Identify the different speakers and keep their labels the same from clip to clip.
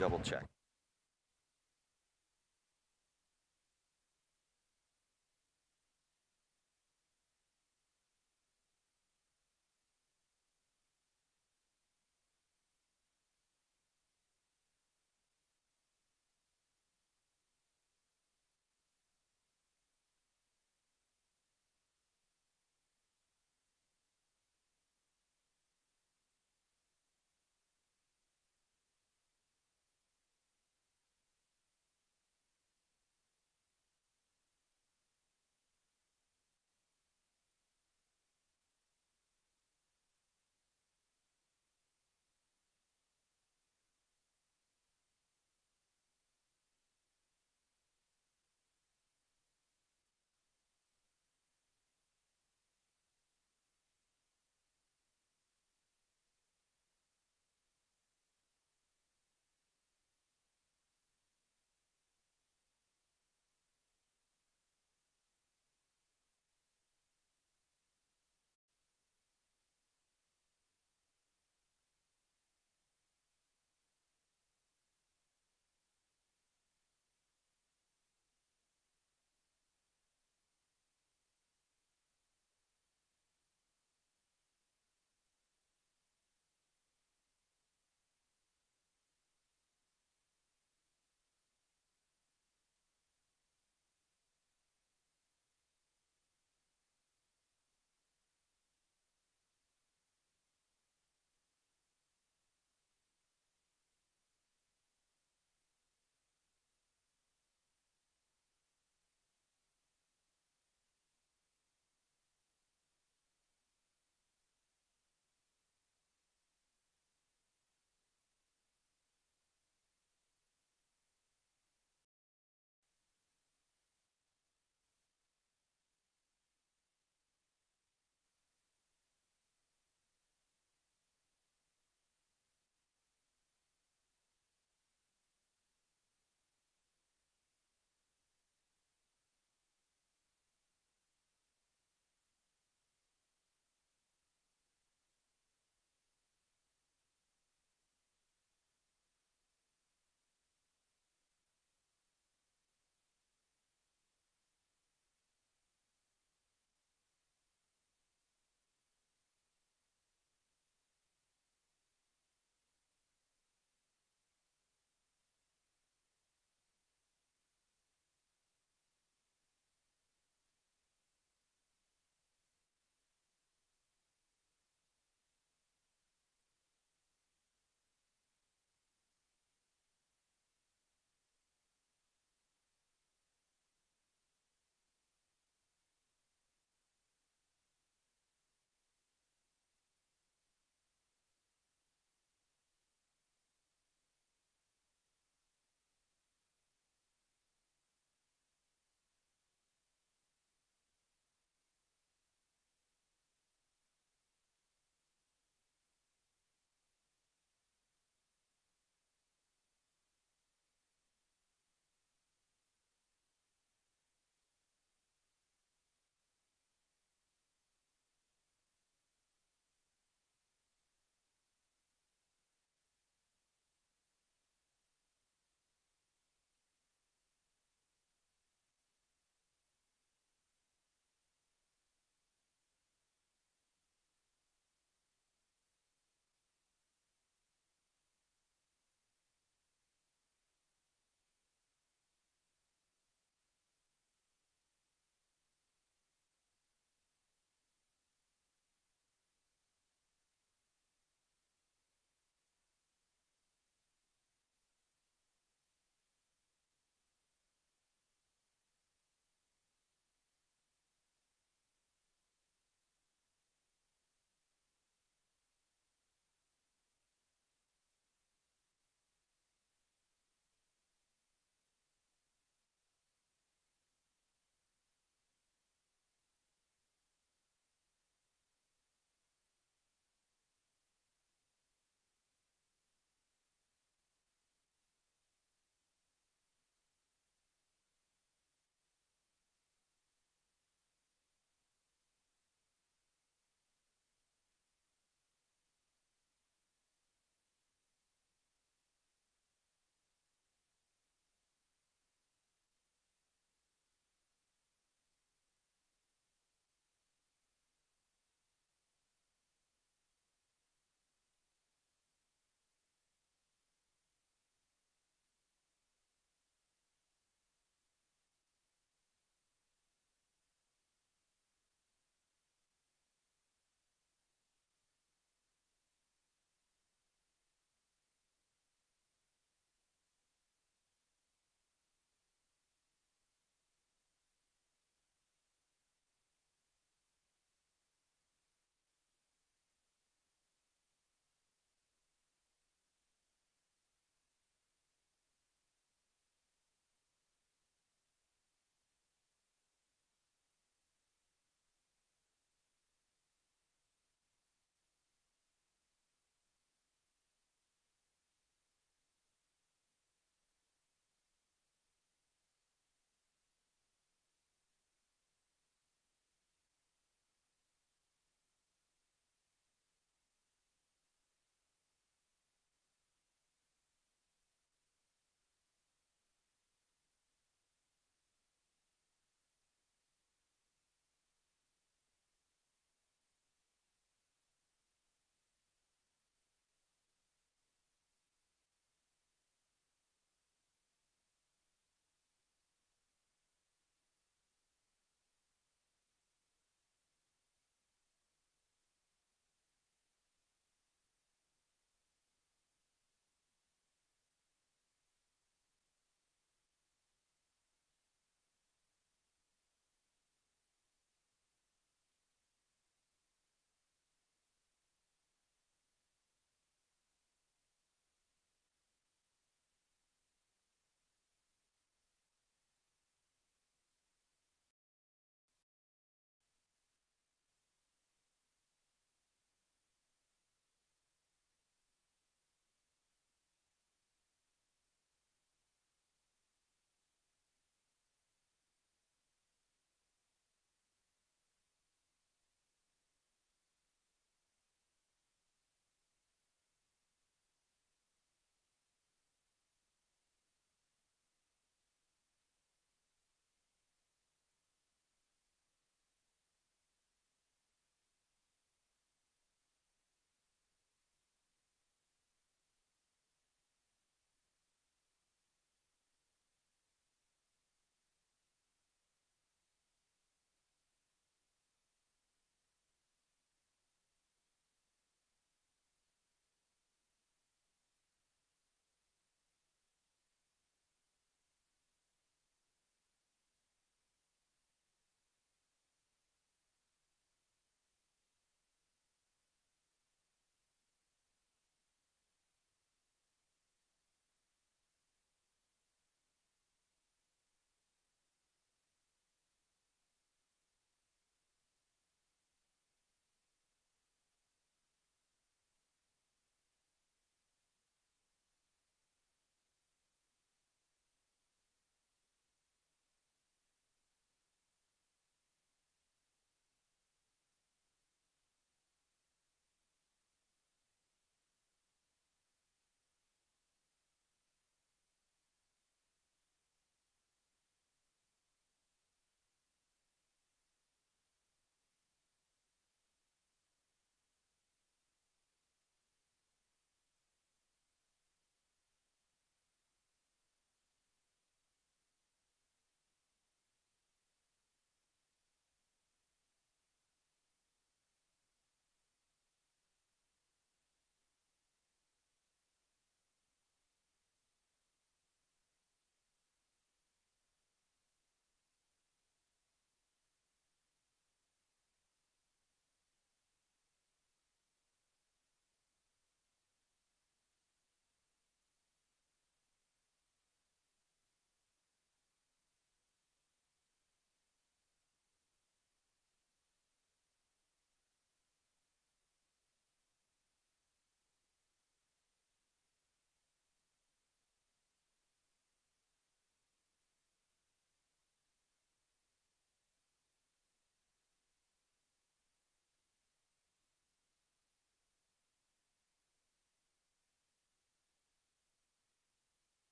Speaker 1: double check.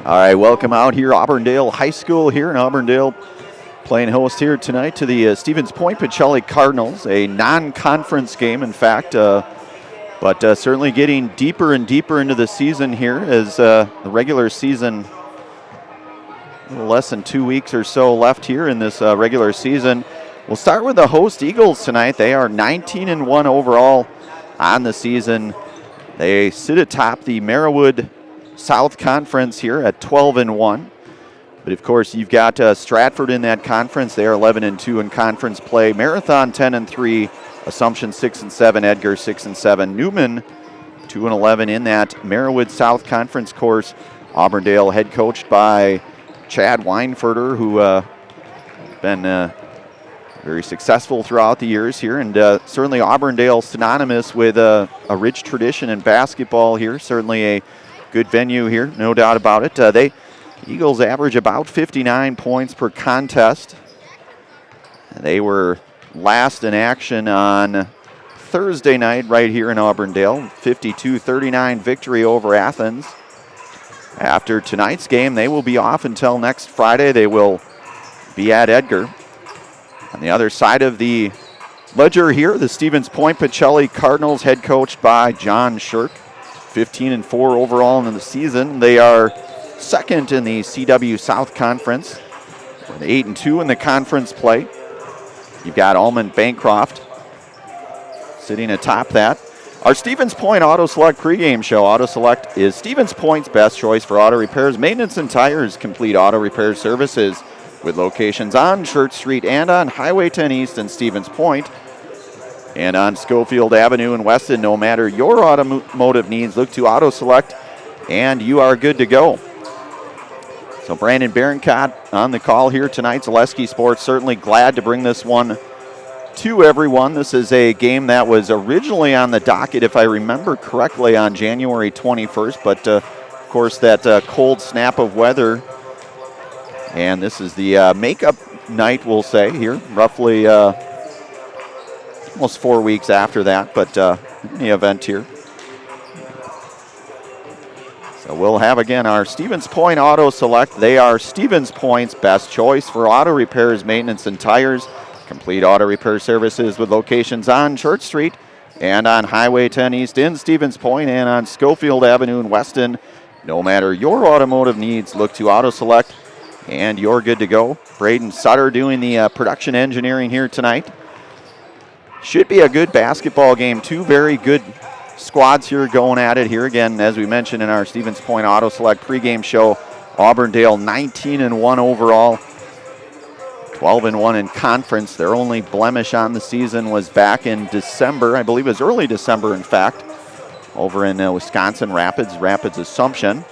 Speaker 1: All right, welcome out here, Auburndale High School here in Auburndale, playing host here tonight to the Stevens Point Pacelli Cardinals, a non-conference game, in fact, but certainly getting deeper and deeper into the season here as the regular season, a little less than 2 weeks or so left here in this regular season. We'll start with the host Eagles tonight. They are 19-1 overall on the season. They sit atop the Merriwood South Conference here at 12-1. But of course, you've got Stratford in that conference. They are 11-2 in conference play. Marathon 10-3, Assumption 6-7, Edgar 6-7, Newman 2-11 in that Merriwood South Conference course. Auburndale head coached by Chad Weinfurter, who been very successful throughout the years here, and certainly Auburndale synonymous with a rich tradition in basketball here. Certainly a good venue here, no doubt about it. Eagles average about 59 points per contest. They were last in action on Thursday night right here in Auburndale. 52-39 victory over Athens. After tonight's game, they will be off until next Friday. They will be at Edgar. On the other side of the ledger here, the Stevens Point Pacelli Cardinals, head coached by John Shirk. 15-4 overall in the season. They are second in the CW South Conference, with 8-2 in the conference play. You've got Almond Bancroft sitting atop that. Our Stevens Point Auto Select pregame show. Auto Select is Stevens Point's best choice for auto repairs, maintenance, and tires. Complete auto repair services with locations on Church Street and on Highway 10 East in Stevens Point. And on Schofield Avenue in Weston, no matter your automotive needs, look to Auto Select, and you are good to go. So Brandon Berencott on the call here tonight. Zaleski Sports certainly glad to bring this one to everyone. This is a game that was originally on the docket, if I remember correctly, on January 21st. But, of course, that cold snap of weather. And this is the makeup night, we'll say, here, roughly almost 4 weeks after that, but in the event here. So we'll have, again, our Stevens Point Auto Select. They are Stevens Point's best choice for auto repairs, maintenance, and tires. Complete auto repair services with locations on Church Street and on Highway 10 East in Stevens Point and on Schofield Avenue in Weston. No matter your automotive needs, look to Auto Select, and you're good to go. Braden Sutter doing the production engineering here tonight. Should be a good basketball game. Two very good squads here going at it here. Again, as we mentioned in our Stevens Point Auto Select pregame show, Auburndale 19-1 overall, 12-1 in conference. Their only blemish on the season was back in December. I believe it was early December, in fact, over in Wisconsin Rapids Assumption.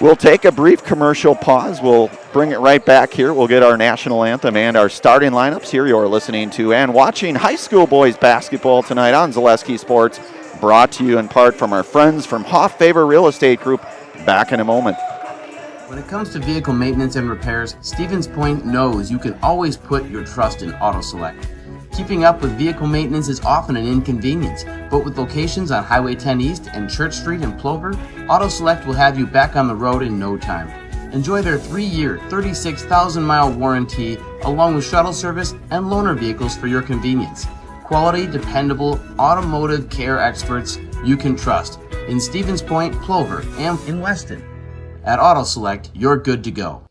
Speaker 1: We'll take a brief commercial pause. We'll bring it right back here. We'll get our national anthem and our starting lineups here. You're listening to and watching high school boys basketball tonight on Zaleski Sports, brought to you in part from our friends from Hoff Favor Real Estate Group. Back in a moment.
Speaker 2: When it comes to vehicle maintenance and repairs, Stevens Point knows you can always put your trust in Auto Select. Keeping up with vehicle maintenance is often an inconvenience, but with locations on Highway 10 East and Church Street in Plover, Auto Select will have you back on the road in no time. Enjoy their 3-year, 36,000-mile warranty, along with shuttle service and loaner vehicles for your convenience. Quality, dependable, automotive care experts you can trust in Stevens Point, Plover, and in Weston. At Auto Select, you're good to go.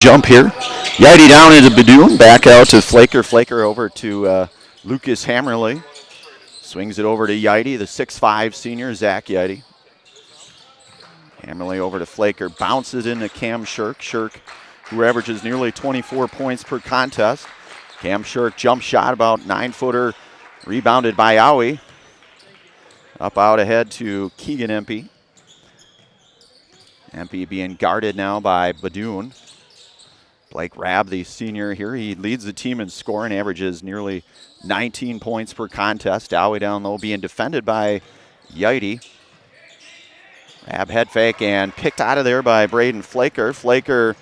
Speaker 1: Jump here. Yighty down into Badoon. Back out to Flaker. Flaker over to Lucas Hammerly. Swings it over to Yighty, the 6'5 senior, Zach Yighty. Hammerly over to Flaker. Bounces into Cam Shirk. Shirk, who averages nearly 24 points per contest. Cam Shirk jump shot, about 9-footer. Rebounded by Owie. Up out ahead to Keegan Empey. Empey being guarded now by Badoon. Blake Rabb, the senior here, he leads the team in scoring, averages nearly 19 points per contest. Owie down low being defended by Yighty. Rabb head fake and picked out of there by Braden Flaker. Flaker,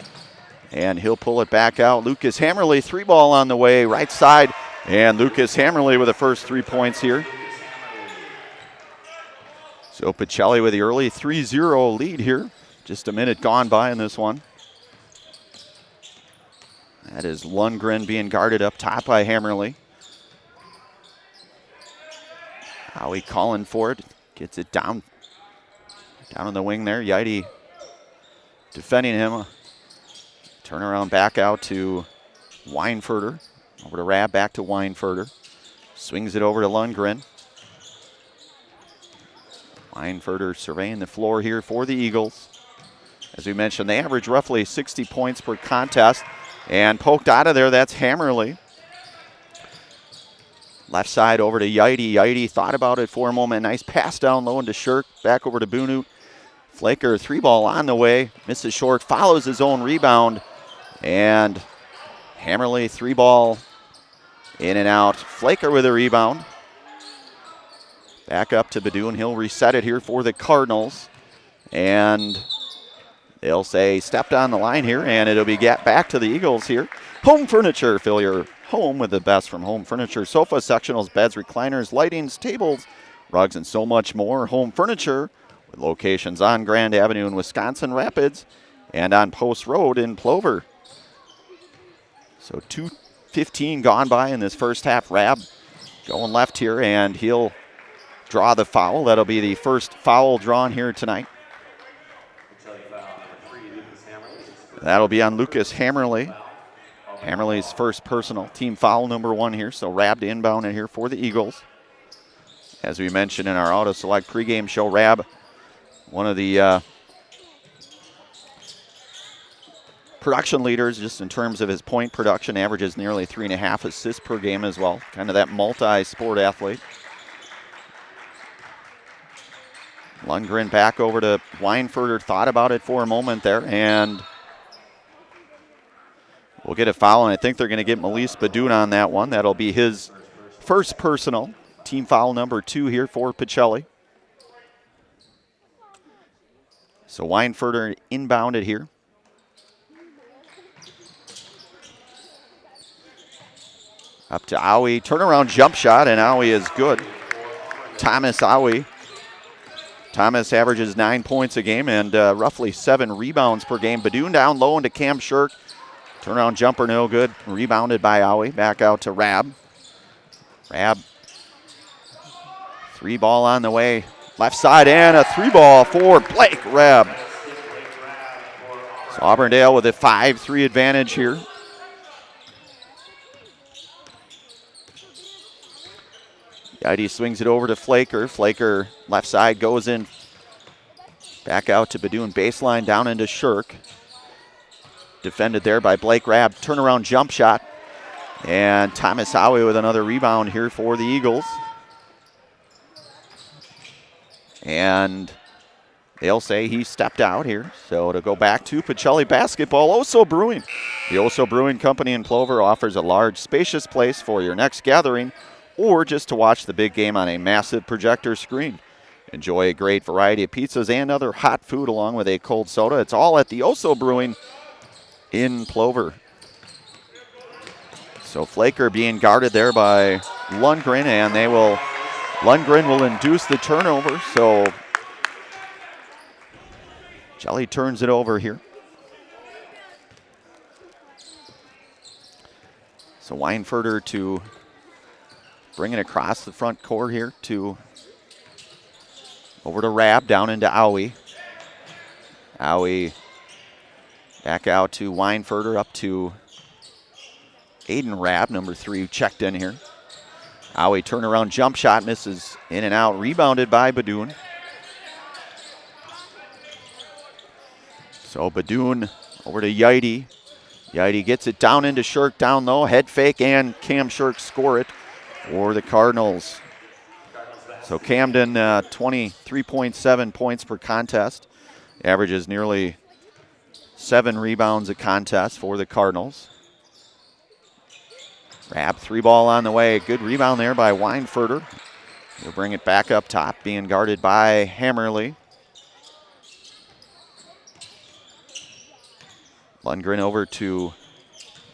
Speaker 1: and he'll pull it back out. Lucas Hammerly, 3-ball on the way, right side. And Lucas Hammerly with the first 3 points here. So Pacelli with the early 3-0 lead here. Just a minute gone by in this one. That is Lundgren being guarded up top by Hammerly. Owie calling for it. Gets it down on the wing there. Yighty defending him. Turnaround back out to Weinfurter. Over to Rabb, back to Weinfurter. Swings it over to Lundgren. Weinfurter surveying the floor here for the Eagles. As we mentioned, they average roughly 60 points per contest. And poked out of there, that's Hammerly. Left side over to Yighty. Yighty thought about it for a moment. Nice pass down low into Shirk. Back over to Bunu. Flaker, 3-ball on the way. Misses short, follows his own rebound. And Hammerly, 3-ball in and out. Flaker with a rebound. Back up to Badoon. He'll reset it here for the Cardinals. And they'll say stepped on the line here, and it'll be get back to the Eagles here. Home Furniture, fill your home with the best from Home Furniture. Sofa, sectionals, beds, recliners, lightings, tables, rugs, and so much more. Home Furniture with locations on Grand Avenue in Wisconsin Rapids and on Post Road in Plover. So 2:15 gone by in this first half. Rabb going left here, and he'll draw the foul. That'll be the first foul drawn here tonight. That'll be on Lucas Hammerly. Hammerly's first personal team foul, number 1 here. So Rabb to inbound in here for the Eagles. As we mentioned in our Auto Select pregame show, Rabb, one of the production leaders just in terms of his point production, averages nearly 3.5 assists per game as well. Kind of that multi-sport athlete. Lundgren back over to Weinfurter, thought about it for a moment there, and we'll get a foul, and I think they're going to get Melise Badoon on that one. That'll be his first personal. Team foul number 2 here for Pacelli. So Weinfurter inbounded here. Up to Owie. Turnaround jump shot, and Owie is good. Thomas Owie. Thomas averages 9 points a game and roughly 7 rebounds per game. Badoon down low into Cam Shirk. Turnaround jumper, no good. Rebounded by Owie. Back out to Rabb. Rabb. 3-ball on the way. Left side and a 3-ball for Blake Rabb. So Auburndale with a 5-3 advantage here. Yighty swings it over to Flaker. Flaker left side goes in. Back out to Badoon. Baseline down into Shirk. Defended there by Blake Rabb. Turnaround jump shot. And Thomas Owie with another rebound here for the Eagles. And they'll say he stepped out here. So it'll go back to Pacelli basketball. Oso Brewing. The Oso Brewing Company in Plover offers a large, spacious place for your next gathering or just to watch the big game on a massive projector screen. Enjoy a great variety of pizzas and other hot food along with a cold soda. It's all at the Oso Brewing in Plover. So Flaker being guarded there by Lundgren, and Lundgren will induce the turnover. So Jelly turns it over here. So Weinfurter to bring it across the front court here to over to Rabb, down into Owie. Howie back out to Weinferter, up to Aiden Rabb, number 3, checked in here. Howie turnaround jump shot, misses in and out, rebounded by Badoon. So Badoon over to Yidy. Yidy gets it down into Shirk, down low, head fake, and Cam Shirk score it for the Cardinals. So Camden, 23.7 points per contest, averages nearly 7 rebounds a contest for the Cardinals. Rabb, 3-ball on the way. Good rebound there by Weinferter. He'll bring it back up top, being guarded by Hammerly. Lundgren over to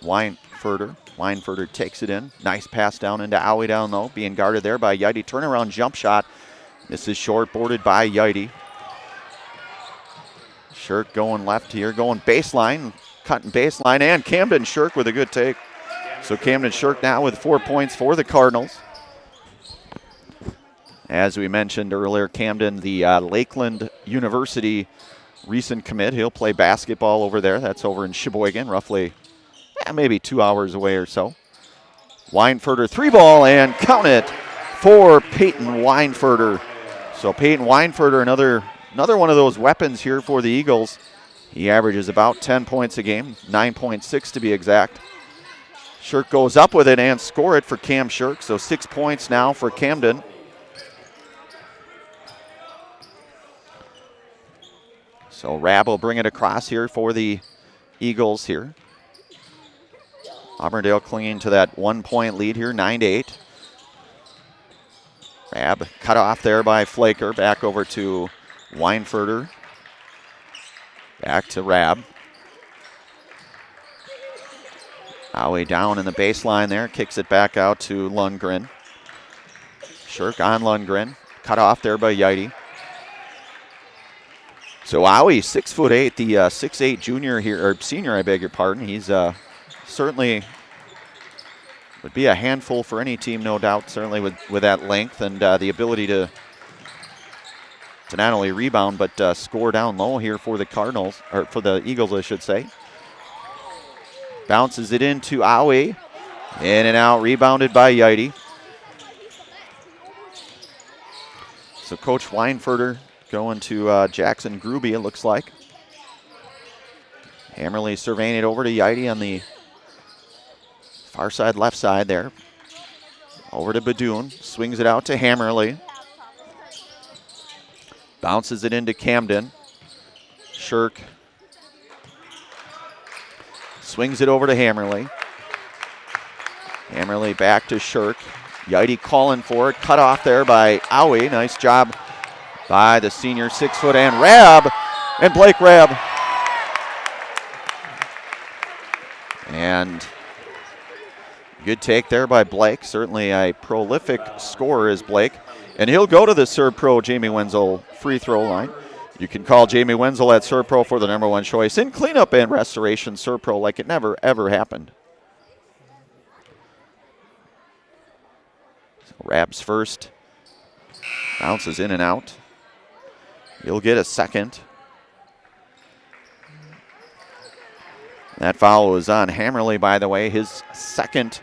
Speaker 1: Weinferter. Weinferter takes it in. Nice pass down into Howie down low, being guarded there by Yidy. Turnaround jump shot. This is short, boarded by Yidy. Shirk going left here, going baseline, cutting baseline, and Camden Shirk with a good take. So Camden Shirk now with 4 points for the Cardinals. As we mentioned earlier, Camden, the Lakeland University recent commit. He'll play basketball over there. That's over in Sheboygan, roughly maybe 2 hours away or so. Weinferter, 3-ball, and count it for Peyton Weinferter. So Peyton Weinferter, another one of those weapons here for the Eagles. He averages about 10 points a game, 9.6 to be exact. Shirk goes up with it and score it for Cam Shirk. So 6 points now for Camden. So Rabb will bring it across here for the Eagles here. Auburndale clinging to that 1-point lead here, 9-8. Rabb cut off there by Flaker. Back over to Weinferter. Back to Rabb. Howie down in the baseline there. Kicks it back out to Lundgren. Shirk on Lundgren. Cut off there by Yidy. So Howie, 6'8", the 6'8" junior here, or senior, I beg your pardon. He's certainly would be a handful for any team, no doubt. Certainly with that length and the ability to not only rebound but score down low here for the Cardinals, or for the Eagles, I should say. Bounces it into Howie, in and out, rebounded by Yidy. So Coach Weinferter going to Jackson Gruby, it looks like. Hammerly surveying it over to Yidy on the far side, left side there. Over to Badoon, swings it out to Hammerly. Bounces it into Camden. Shirk swings it over to Hammerly. Hammerly back to Shirk. Yidy calling for it, cut off there by Howie. Nice job by the senior 6-foot and Rabb, and Blake Rabb. And good take there by Blake. Certainly a prolific scorer is Blake. And he'll go to the Serve-Pro Jamie Wenzel free throw line. You can call Jamie Wenzel at Serve-Pro for the #1 choice in cleanup and restoration. Serve-Pro like it never, ever happened. So Rabb's first. Bounces in and out. He'll get a second. That foul was on Hammerly, by the way. His second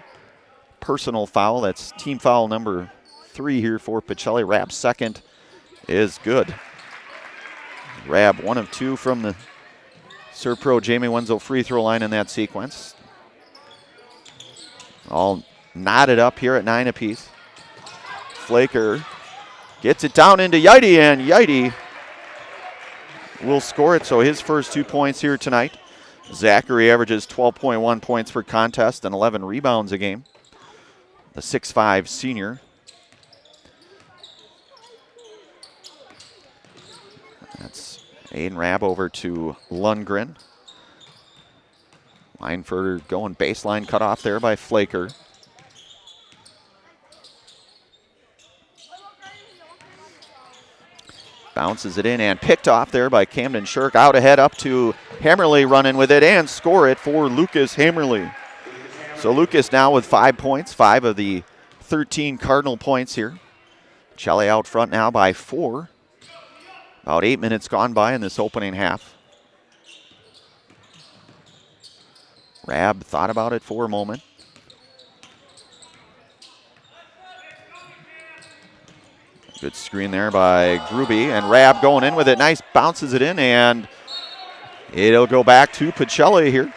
Speaker 1: personal foul. That's team foul number 3 here for Pacelli. Rabb's second is good. Rabb 1 of 2 from the Serve-Pro Jamie Wenzel free throw line in that sequence. All knotted up here at 9 apiece. Flaker gets it down into Yidy, and Yidy will score it. So his first 2 points here tonight. Zachary averages 12.1 points per contest and 11 rebounds a game. The 6'5" senior. That's Aiden Rabb over to Lundgren. Weinferter going baseline, cut off there by Flaker. Bounces it in and picked off there by Camden Shirk. Out ahead up to Hammerly running with it and score it for Lucas Hammerly. So Lucas now with 5 points, 5 of the 13 Cardinal points here. Pacelli out front now by 4. About 8 minutes gone by in this opening half. Rab thought about it for a moment. Good screen there by Gruby, and Rab going in with it. Nice, bounces it in, and it'll go back to Pacelli here.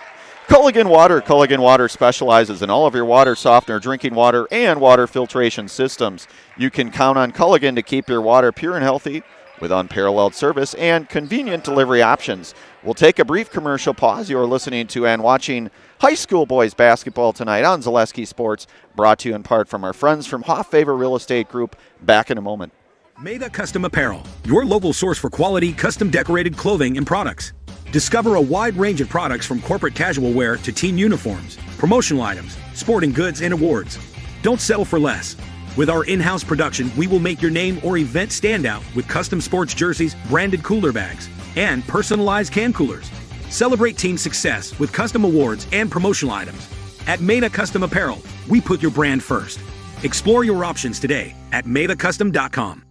Speaker 1: Culligan Water. Culligan Water specializes in all of your water softener, drinking water, and water filtration systems. You can count on Culligan to keep your water pure and healthy with unparalleled service and convenient delivery options. We'll take a brief commercial pause. You're listening to and watching high school boys basketball tonight on Zaleski Sports, brought to you in part from our friends from Hoff Favor Real Estate Group. Back in a moment.
Speaker 3: Maida Custom Apparel, your local source for quality, custom decorated clothing and products. Discover a wide range of products from corporate casual wear to team uniforms, promotional items, sporting goods, and awards. Don't settle for less. With our in-house production, we will make your name or event stand out with custom sports jerseys, branded cooler bags, and personalized can coolers. Celebrate team success with custom awards and promotional items. At Maida Custom Apparel, we put your brand first. Explore your options today at maidacustom.com.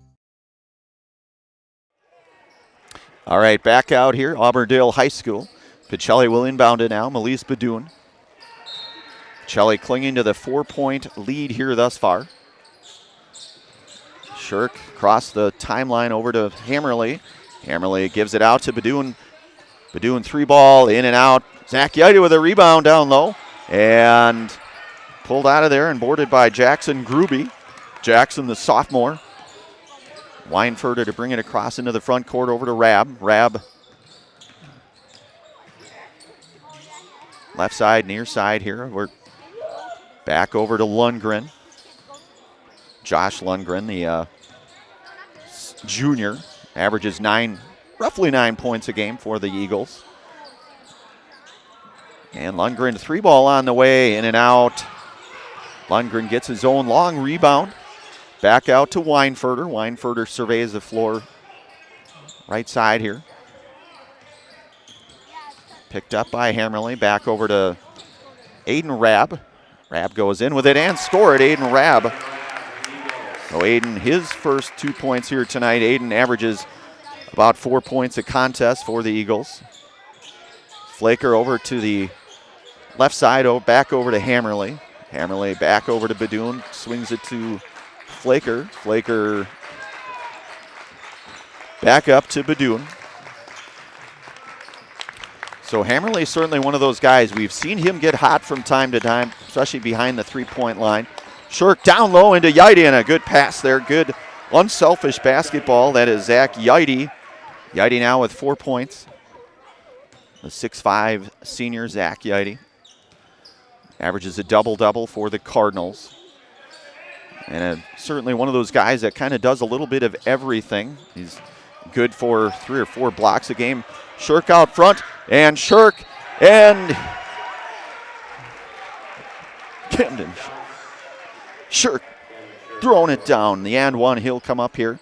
Speaker 1: All right, back out here, Auburndale High School. Pacelli will inbound it now, Melise Badoon. Pacelli clinging to the 4-point lead here thus far. Shirk across the timeline over to Hammerly. Hammerly gives it out to Badoon. Badoon 3-ball, in and out. Zach Yaita with a rebound down low. And pulled out of there and boarded by Jackson Gruby. Jackson, the sophomore. Weinfurter to bring it across into the front court over to Rab. Rab left side, near side here. We're back over to Lundgren. Josh Lundgren, the junior, averages roughly 9 points a game for the Eagles. And Lundgren 3-ball on the way, in and out. Lundgren gets his own long rebound. Back out to Weinfurter. Weinfurter surveys the floor right side here. Picked up by Hammerly. Back over to Aiden Rab. Rab goes in with it and scored. Aiden Rab. So Aiden, his first 2 points here tonight. Aiden averages about 4 points a contest for the Eagles. Flaker over to the left side, back over to Hammerly. Hammerly back over to Badoon. Swings it to Flaker. Flaker back up to Badoon. So Hammerly certainly one of those guys. We've seen him get hot from time to time, especially behind the 3-point line. Shirk down low into Yaite, and a good pass there. Good unselfish basketball. That is Zach Yaite. Yaite now with 4 points. The 6'5" senior Zach Yaite averages a double-double for the Cardinals. And certainly one of those guys that kind of does a little bit of everything. He's good for 3 or 4 blocks a game. Shirk out front, and Shirk and Camden. Shirk throwing it down. The and one, he'll come up here.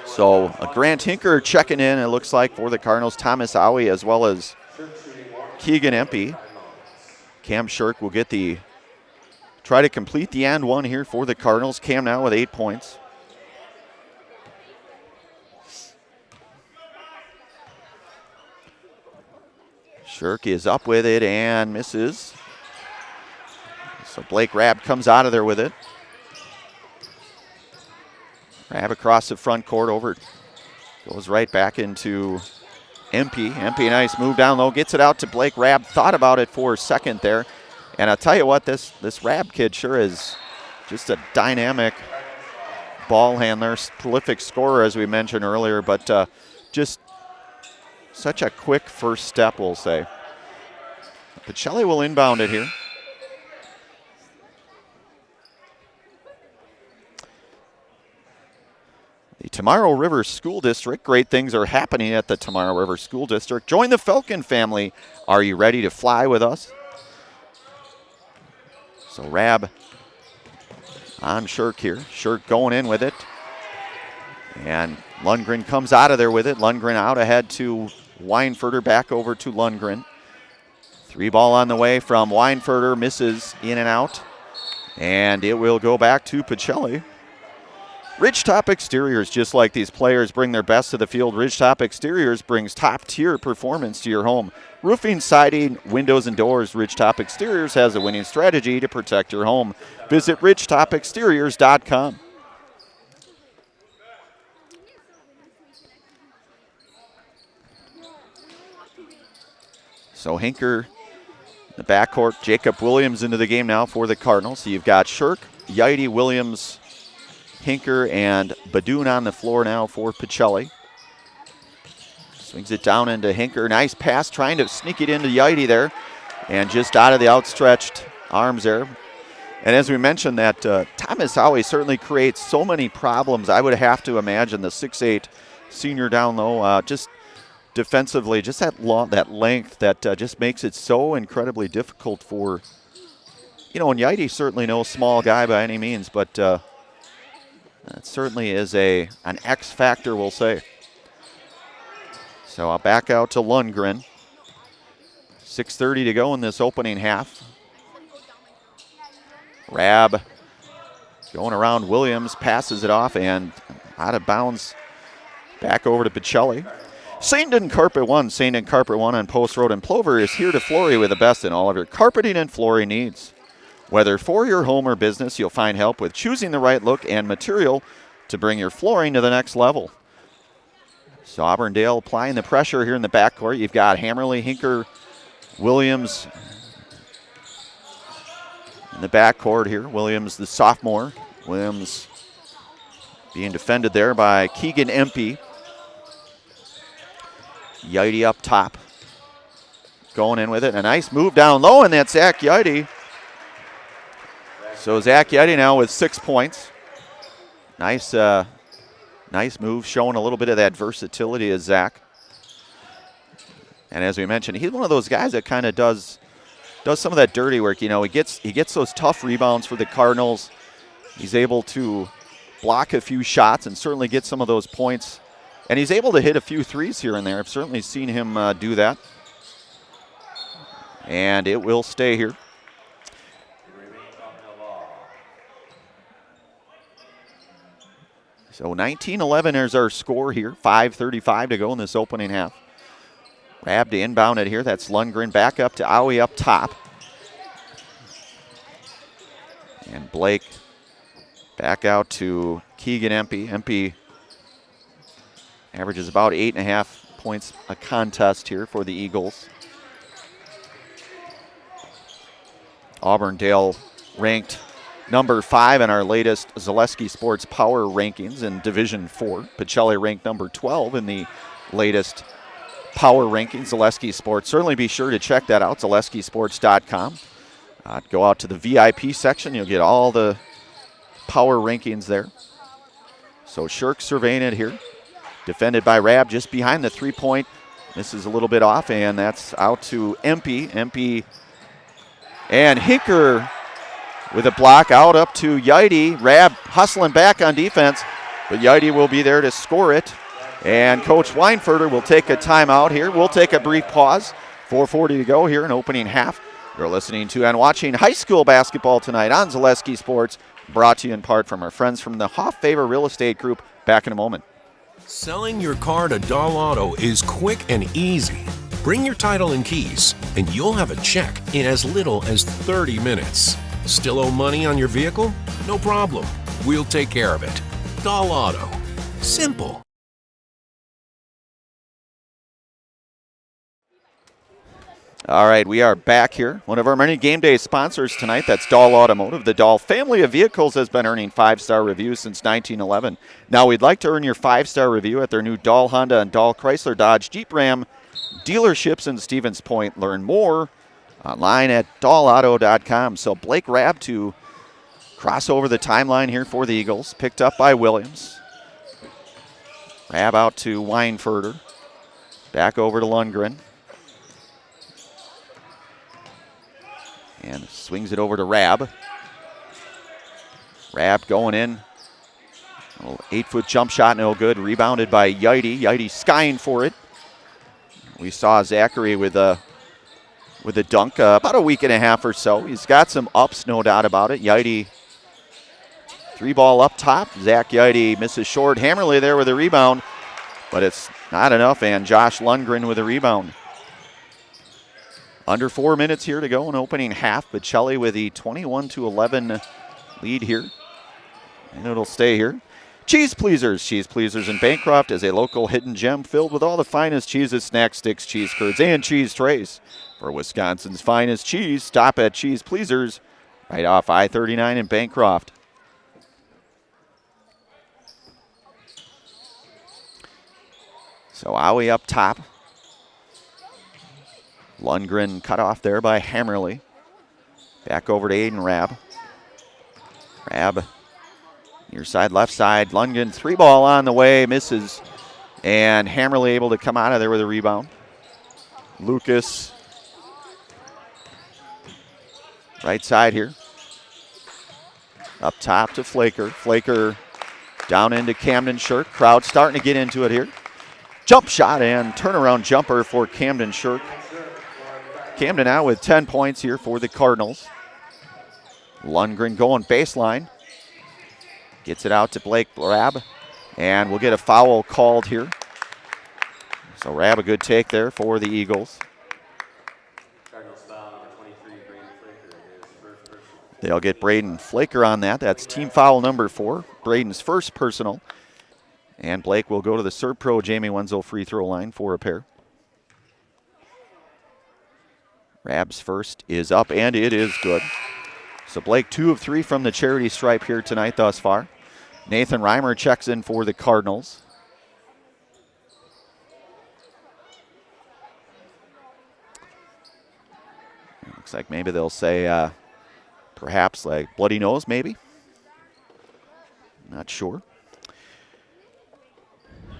Speaker 1: So Grant Hinker checking in, it looks like, for the Cardinals. Thomas Owie as well as Keegan Empey. Cam Shirk will try to complete the and one here for the Cardinals. Cam now with 8 points. Shirk is up with it and misses. So Blake Rabb comes out of there with it. Rabb across the front court over. Goes right back into Empey. Empey, nice move down low. Gets it out to Blake Rabb. Thought about it for a second there. And I'll tell you what, this Rabb kid sure is just a dynamic ball handler, prolific scorer as we mentioned earlier, but just such a quick first step, we'll say. Pacelli will inbound it here. The Tomorrow River School District. Great things are happening at the Tomorrow River School District. Join the Falcon family. Are you ready to fly with us? So Rabb on Shirk here. Shirk going in with it. And Lundgren comes out of there with it. Lundgren out ahead to Weinfurter, back over to Lundgren. 3-ball on the way from Weinfurter, misses in and out. And it will go back to Pacelli. Ridgetop Exteriors, just like these players bring their best to the field, Ridgetop Exteriors brings top-tier performance to your home. Roofing, siding, windows, and doors, Ridgetop Exteriors has a winning strategy to protect your home. Visit ridgetopexteriors.com. So Hinker, the backcourt, Jacob Williams into the game now for the Cardinals. So you've got Shirk, Yaite, Williams, Hinker, and Badoon on the floor now for Pacelli. Swings it down into Hinker. Nice pass, trying to sneak it into Yaite there. And just out of the outstretched arms there. And as we mentioned, that Thomas Howie certainly creates so many problems. I would have to imagine the 6'8" senior down low, just defensively, just that length that just makes it so incredibly difficult for, and Yaite certainly no small guy by any means, but that certainly is an X factor, we'll say. So I'll back out to Lundgren. 6:30 to go in this opening half. Rab going around Williams, passes it off and out of bounds back over to Pacelli. St. N Carpet One. St. N Carpet One on Post Road in Plover is here to floor you with the best in all of your carpeting and flooring needs. Whether for your home or business, you'll find help with choosing the right look and material to bring your flooring to the next level. So Auburndale applying the pressure here in the backcourt. You've got Hammerly, Hinker, Williams in the backcourt here. Williams, the sophomore. Williams being defended there by Keegan Empey. Yaite up top. Going in with it. A nice move down low, and that's Zach Yaite. So Zach Yaite now with 6 points. Nice move, showing a little bit of that versatility as Zach. And as we mentioned, he's one of those guys that kind of does some of that dirty work. He gets those tough rebounds for the Cardinals. He's able to block a few shots and certainly get some of those points. And he's able to hit a few threes here and there. I've certainly seen him do that. And it will stay here. So 19-11 is our score here. 5:35 to go in this opening half. Rab to inbound it here. That's Lundgren back up to Owie up top. And Blake back out to Keegan Empey. Empey averages about 8.5 points a contest here for the Eagles. Auburndale ranked number 5 in our latest Zaleski Sports Power Rankings in Division 4. Pacelli ranked number 12 in the latest Power Rankings, Zaleski Sports. Certainly be sure to check that out, zaleskisports.com. Go out to the VIP section. You'll get all the Power Rankings there. So Shirk surveying it here. Defended by Rab just behind the three-point. This is a little bit off, and that's out to Empey. Empey and Hinker with a block out up to Yaite. Rab hustling back on defense, but Yaite will be there to score it. And Coach Weinfurter will take a timeout here. We'll take a brief pause. 4:40 to go here in opening half. You're listening to and watching high school basketball tonight on Zaleski Sports, brought to you in part from our friends from the Hoff Favor Real Estate Group. Back in a moment.
Speaker 4: Selling your car to Dahl Auto is quick and easy. Bring your title and keys, and you'll have a check in as little as 30 minutes. Still owe money on your vehicle? No problem. We'll take care of it. Dahl Auto. Simple.
Speaker 1: All right, we are back here. One of our many game day sponsors tonight, that's Dahl Automotive. The Dahl family of vehicles has been earning 5-star reviews since 1911. Now we'd like to earn your 5-star review at their new Dahl Honda and Dahl Chrysler Dodge Jeep Ram dealerships in Stevens Point. Learn more online at dahlauto.com. So Blake Rab to cross over the timeline here for the Eagles. Picked up by Williams. Rab out to Weinfurter. Back over to Lundgren. And swings it over to Rab. Rab going in. 8-foot jump shot, no good. Rebounded by Yaite. Yaite skying for it. We saw Zachary with a dunk about a week and a half or so. He's got some ups, no doubt about it. Yaite Three ball up top. Zach Yidy misses short. Hammerly there with a rebound, but it's not enough, and Josh Lundgren with a rebound. Under 4 minutes here to go in opening half. Pacelli with the 21-11 lead here, and it'll stay here. Cheese Pleasers. Cheese Pleasers in Bancroft is a local hidden gem filled with all the finest cheeses, snack sticks, cheese curds, and cheese trays. For Wisconsin's finest cheese, stop at Cheese Pleasers right off I-39 in Bancroft. So Aue up top. Lundgren cut off there by Hammerly. Back over to Aiden Rabb. Rabb near side, left side. Lundgren, three ball on the way, misses. And Hammerly able to come out of there with a rebound. Lucas. Right side here. Up top to Flaker. Flaker down into Camden Shirk. Crowd starting to get into it here. Jump shot and turnaround jumper for Camden Shirk. Camden now with 10 points here for the Cardinals. Lundgren going baseline. Gets it out to Blake Rabb. And we'll get a foul called here. So Rabb, a good take there for the Eagles. They'll get Braden Flaker on that. That's team foul number 4. Braden's first personal. And Blake will go to the Serve Pro Jamie Wenzel free throw line for a pair. Rabb's first is up, and it is good. So Blake 2 of 3 from the charity stripe here tonight thus far. Nathan Reimer checks in for the Cardinals. Looks like maybe they'll say perhaps like bloody nose maybe. Not sure.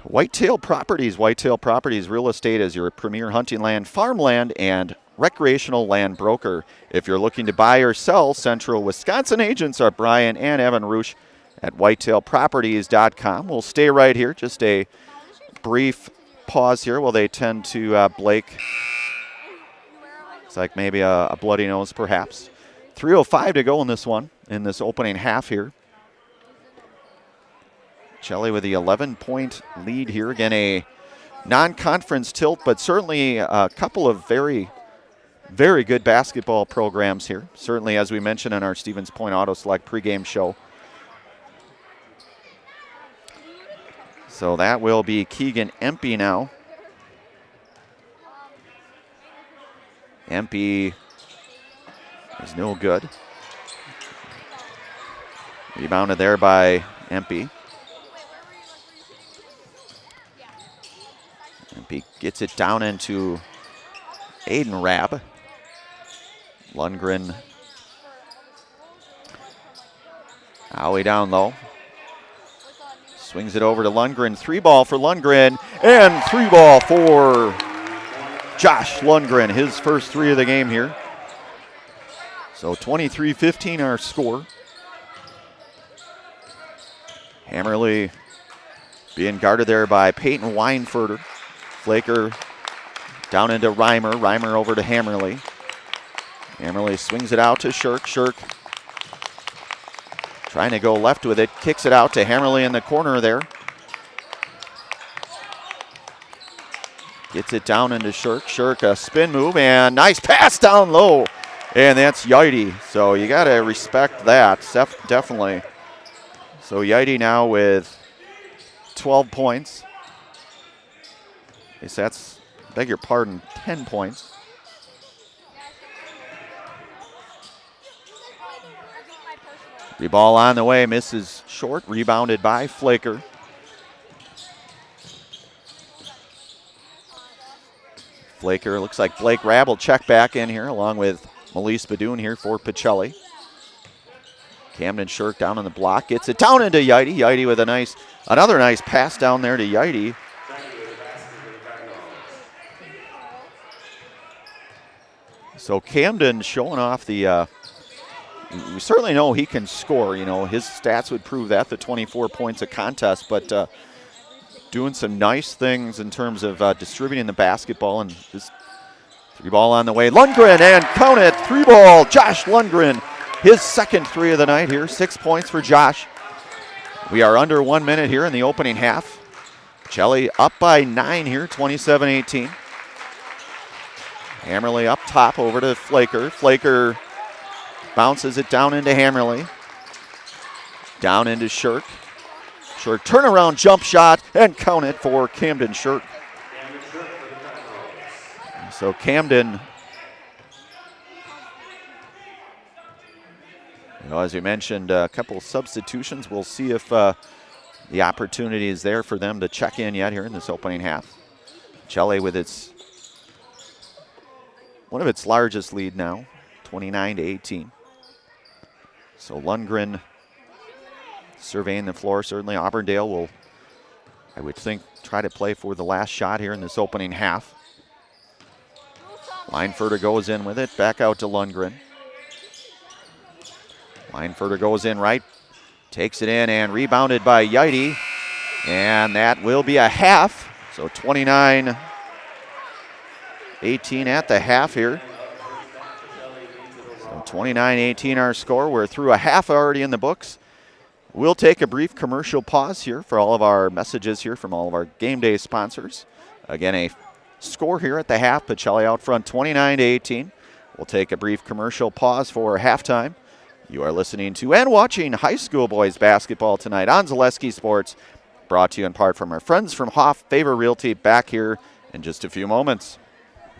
Speaker 1: Whitetail Properties. Whitetail Properties Real Estate is your premier hunting land, farmland, and recreational land broker. If you're looking to buy or sell, Central Wisconsin agents are Brian and Evan Roosh at whitetailproperties.com. We'll stay right here. Just a brief pause here while they tend to Blake. Looks like maybe a bloody nose perhaps. 3:05 to go in this one, in this opening half here. Shelley with the 11-point lead here. Again, a non-conference tilt, but certainly a couple of very, very good basketball programs here. Certainly, as we mentioned in our Stevens Point Auto Select pregame show. So that will be Keegan Empey now. Empey is no good. Rebounded there by Empey. Empey gets it down into Aiden Rabb. Lundgren. Howie down low. Swings it over to Lundgren. 3-ball for Lundgren. And 3-ball for Josh Lundgren. His first 3 of the game here. So 23-15 our score. Hammerly being guarded there by Peyton Weinfurter. Flaker down into Reimer. Reimer over to Hammerly. Hammerly swings it out to Shirk. Shirk trying to go left with it. Kicks it out to Hammerly in the corner there. Gets it down into Shirk. Shirk, a spin move, and nice pass down low. And that's Yidy. So you got to respect that, definitely. So Yidy now with 12 points. Yes, that's, beg your pardon, 10 points. The ball on the way, misses short, rebounded by Flaker. Flaker, looks like Blake Rabb will check back in here along with Melise Badoon here for Pacelli. Camden Shirk down on the block, gets it down into Yidy. Yidy with another nice pass down there to Yidy. So Camden showing off the, we certainly know he can score. You know, his stats would prove that, the 24 points a contest, but doing some nice things in terms of distributing the basketball, and just 3-ball on the way. Lundgren, and count it, 3-ball, Josh Lundgren. His second 3 of the night here, 6 points for Josh. We are under 1 minute here in the opening half. Pacelli up by 9 here, 27-18. Hammerly up top over to Flaker. Flaker bounces it down into Hammerly. Down into Shirk. Shirk turnaround jump shot and count it for Camden Shirk. So Camden, as we mentioned, a couple substitutions. We'll see if the opportunity is there for them to check in yet here in this opening half. Pacelli with one of its largest lead now, 29-18. So Lundgren surveying the floor. Certainly Auburndale will, I would think, try to play for the last shot here in this opening half. Leinferter goes in with it, back out to Lundgren. Leinferter goes in right, takes it in and rebounded by Yaite. And that will be a half. So 29-18 at the half here. So 29-18 our score. We're through a half already in the books. We'll take a brief commercial pause here for all of our messages here from all of our game day sponsors. Again, a score here at the half. Pacelli out front 29-18. We'll take a brief commercial pause for halftime. You are listening to and watching high school boys basketball tonight on Zaleski Sports. Brought to you in part from our friends from Hoff Favor Realty. Back here in just a few moments.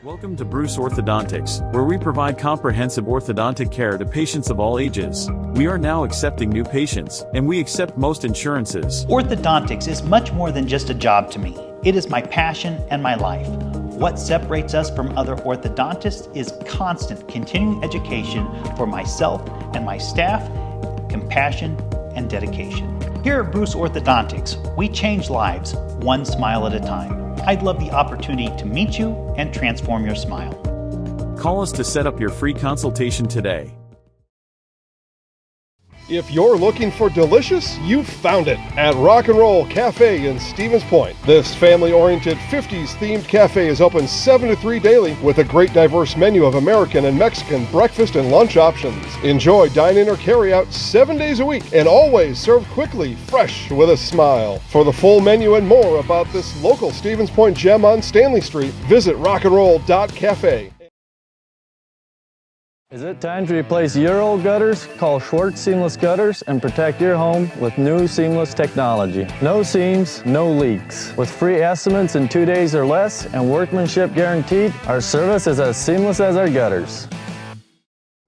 Speaker 5: Welcome to Bruce Orthodontics, where we provide comprehensive orthodontic care to patients of all ages. We are now accepting new patients, and we accept most insurances.
Speaker 6: Orthodontics is much more than just a job to me. It is my passion and my life. What separates us from other orthodontists is constant continuing education for myself and my staff, compassion, and dedication. Here at Bruce Orthodontics, we change lives one smile at a time. I'd love the opportunity to meet you and transform your smile.
Speaker 5: Call us to set up your free consultation today.
Speaker 7: If you're looking for delicious, you've found it at Rock and Roll Cafe in Stevens Point. This family-oriented 50s-themed cafe is open 7 to 3 daily with a great diverse menu of American and Mexican breakfast and lunch options. Enjoy dine-in or carry-out 7 days a week and always served quickly, fresh, with a smile. For the full menu and more about this local Stevens Point gem on Stanley Street, visit rockandroll.cafe.
Speaker 8: Is it time to replace your old gutters? Call Schwartz Seamless Gutters and protect your home with new seamless technology. No seams, no leaks. With free estimates in 2 days or less and workmanship guaranteed, our service is as seamless as our gutters.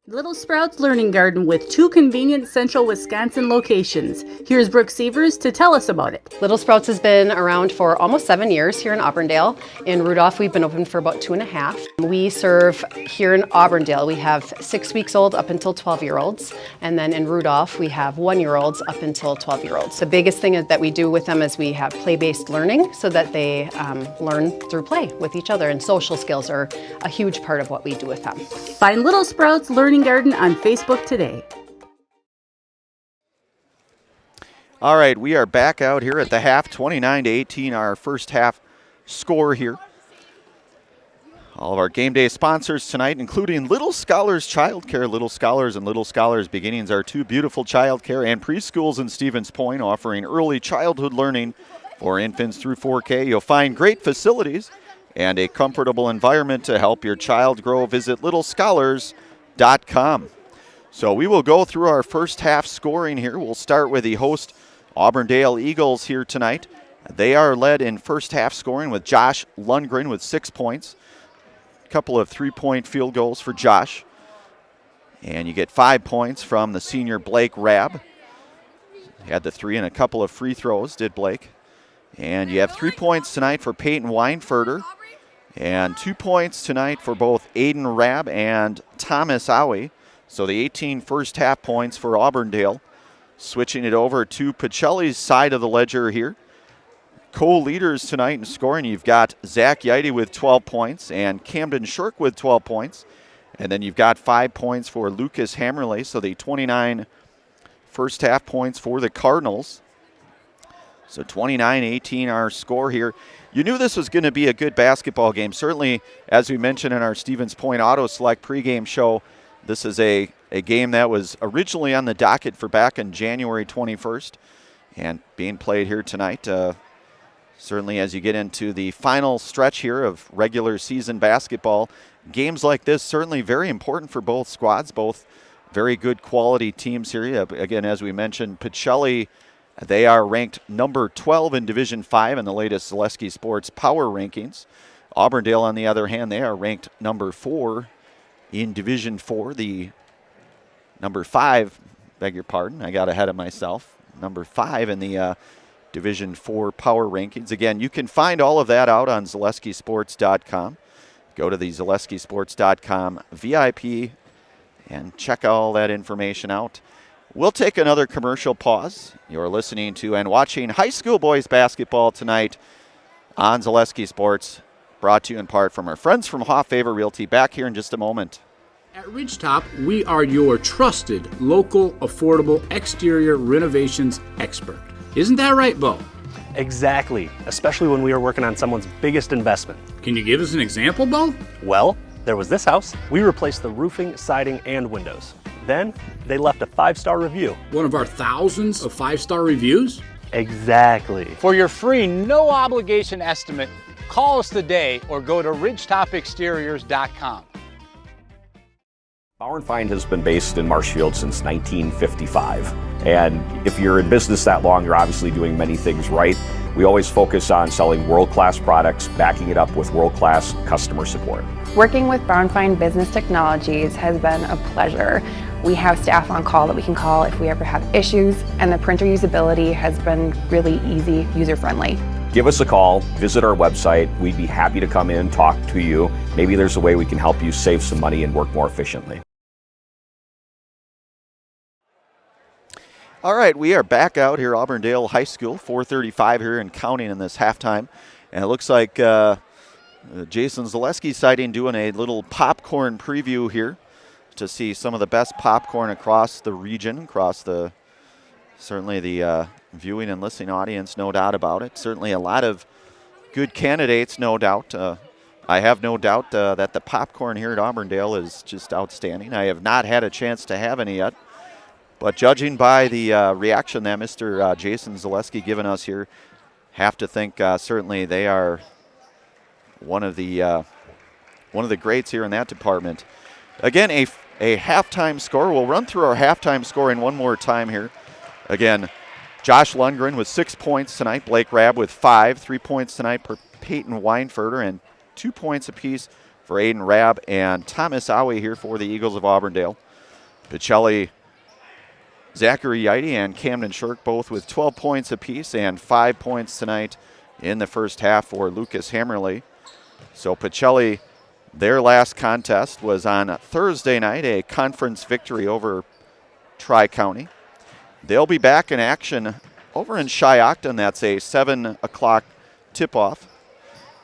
Speaker 9: Little Sprouts Learning Garden with 2 convenient central Wisconsin locations. Here's Brooke Sievers to tell us about it.
Speaker 10: Little Sprouts has been around for almost 7 years here in Auburndale. In Rudolph, we've been open for about 2.5. We serve here in Auburndale. We have 6 weeks old up until 12-year-olds. And then in Rudolph, we have 1-year-olds up until 12-year-olds. The biggest thing that we do with them is we have play-based learning so that they learn through play with each other. And social skills are a huge part of what we do with them.
Speaker 9: Find Little Sprouts Learning Garden on Facebook today.
Speaker 1: All right, we are back out here at the half, 29-18, our first half score here. All of our game day sponsors tonight, including Little Scholars Childcare. Little Scholars and Little Scholars Beginnings are 2 beautiful childcare and preschools in Stevens Point, offering early childhood learning for infants through 4K. You'll find great facilities and a comfortable environment to help your child grow. Visit littlescholars.com. So we will go through our first half scoring here. We'll start with the host Auburndale Eagles here tonight. They are led in first half scoring with Josh Lundgren with 6 points. A couple of 3-point field goals for Josh. And you get 5 points from the senior Blake Rabb. He had the 3 and a couple of free throws, did Blake. And you have 3 points tonight for Peyton Weinferter. And 2 points tonight for both Aiden Rabb and Thomas Owie. So the 18 first half points for Auburndale. Switching it over to Pacelli's side of the ledger here. Co-leaders tonight in scoring, you've got Zach Yaite with 12 points and Camden Shirk with 12 points. And then you've got 5 points for Lucas Hammerley. So the 29 first half points for the Cardinals. So 29-18 our score here. You knew this was going to be a good basketball game. Certainly, as we mentioned in our Stevens Point Auto Select pregame show, this is a game that was originally on the docket for back on January 21st. and being played here tonight. Certainly as you get into the final stretch here of regular season basketball, games like this certainly very important for both squads, both very good quality teams here. Again, as we mentioned, Pacelli, they are ranked number 12 in Division 5 in the latest Zaleski Sports Power Rankings. Auburndale, on the other hand, they are ranked number 4 in Division 4. The number 5, beg your pardon, I got ahead of myself. Number 5 in the Division 4 Power Rankings. Again, you can find all of that out on ZaleskiSports.com. Go to the ZaleskiSports.com VIP and check all that information out. We'll take another commercial pause. You're listening to and watching high school boys basketball tonight on Zaleski Sports, brought to you in part from our friends from Hoff Favor Realty. Back here in just a moment.
Speaker 11: At Ridgetop, we are your trusted, local, affordable exterior renovations expert. Isn't that right, Bo?
Speaker 12: Exactly, especially when we are working on someone's biggest investment.
Speaker 11: Can you give us an example, Bo?
Speaker 12: Well, there was this house. We replaced the roofing, siding, and windows. Then they left a 5-star review.
Speaker 11: One of our thousands of 5-star reviews?
Speaker 12: Exactly.
Speaker 13: For your free, no obligation estimate, call us today or go to ridgetopexteriors.com.
Speaker 14: Bauer & Feind has been based in Marshfield since 1955. And if you're in business that long, you're obviously doing many things right. We always focus on selling world-class products, backing it up with world-class customer support.
Speaker 15: Working with Bauer & Feind Business Technologies has been a pleasure. We have staff on call that we can call if we ever have issues, and the printer usability has been really easy, user-friendly.
Speaker 14: Give us a call, visit our website. We'd be happy to come in, talk to you. Maybe there's a way we can help you save some money and work more efficiently.
Speaker 1: All right, we are back out here, Auburndale High School, 4:35 here and counting in this halftime. And it looks like Jason Zaleski sighting doing a little popcorn preview here to see some of the best popcorn across the region, across the certainly the viewing and listening audience, no doubt about it. Certainly a lot of good candidates, no doubt. I have no doubt that the popcorn here at Auburndale is just outstanding. I have not had a chance to have any yet. But judging by the reaction that Mr. Jason Zaleski given us here, have to think certainly they are one of the greats here in that department. Again, a halftime score. We'll run through our halftime scoring one more time here. Again, Josh Lundgren with 6 points tonight. Blake Rabb with 5. 3 points tonight for Peyton Weinferter, and 2 points apiece for Aiden Rabb and Thomas Awe here for the Eagles of Auburndale. Pacelli, Zachary Yeide and Camden Shirk both with 12 points apiece, and 5 points tonight in the first half for Lucas Hammerly. So Pacelli, their last contest was on Thursday night, a conference victory over Tri-County. They'll be back in action over in Shiocton. That's a 7 o'clock tip-off.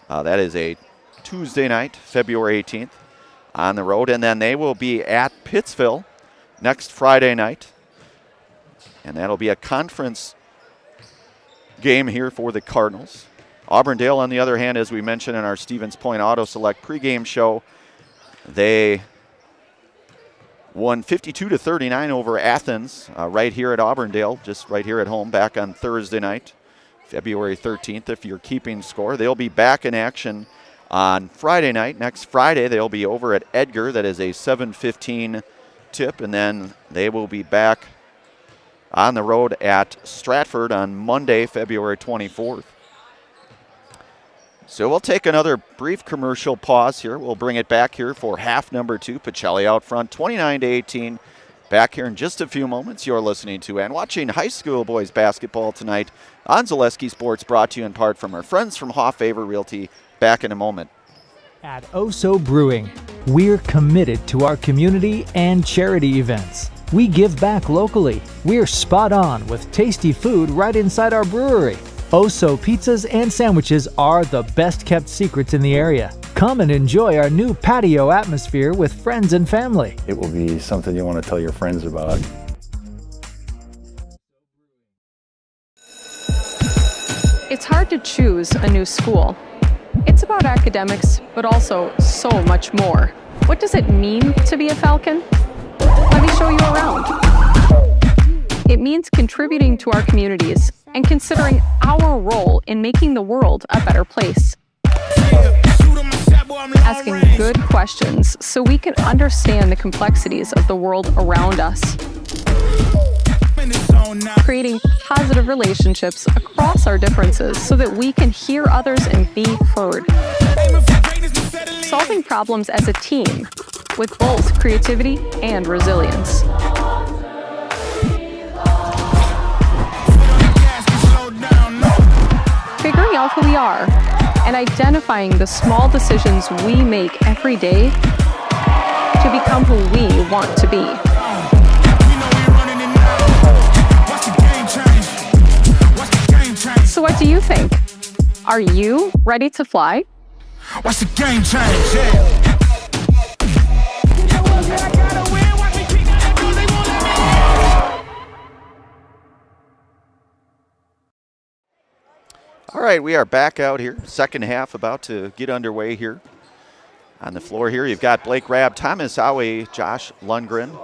Speaker 1: That is a Tuesday night, February 18th, on the road. And then they will be at Pittsville next Friday night. And that'll be a conference game here for the Cardinals. Auburndale, on the other hand, as we mentioned in our Stevens Point Auto Select pregame show, they won 52-39 over Athens right here at Auburndale, just right here at home, back on Thursday night, February 13th, if you're keeping score. They'll be back in action on Friday night. Next Friday, they'll be over at Edgar. That is a 7:15 tip, and then they will be back on the road at Stratford on Monday, February 24th. So we'll take another brief commercial pause here. We'll bring it back here for half number 2. Pacelli out front, 29-18. Back here in just a few moments. You're listening to and watching high school boys basketball tonight on Zaleski Sports, brought to you in part from our friends from Hoff Favor Realty. Back in a moment.
Speaker 16: At Oso Brewing, we're committed to our community and charity events. We give back locally. We're spot on with tasty food right inside our brewery. Oso pizzas and sandwiches are the best kept secrets in the area. Come and enjoy our new patio atmosphere with friends and family.
Speaker 17: It will be something you want to tell your friends about.
Speaker 18: It's hard to choose a new school. It's about academics, but also so much more. What does it mean to be a Falcon? Let me show you around. It means contributing to our communities, and considering our role in making the world a better place. Asking good questions so we can understand the complexities of the world around us. Creating positive relationships across our differences so that we can hear others and be heard. Solving problems as a team with both creativity and resilience. Figuring out who we are and identifying the small decisions we make every day to become who we want to be. So what do you think? Are you ready to fly?
Speaker 19: Watch the game change, yeah.
Speaker 1: All right, we are back out here. Second half about to get underway here. On the floor here, you've got Blake Rabb, Thomas Awe, Josh Lundgren.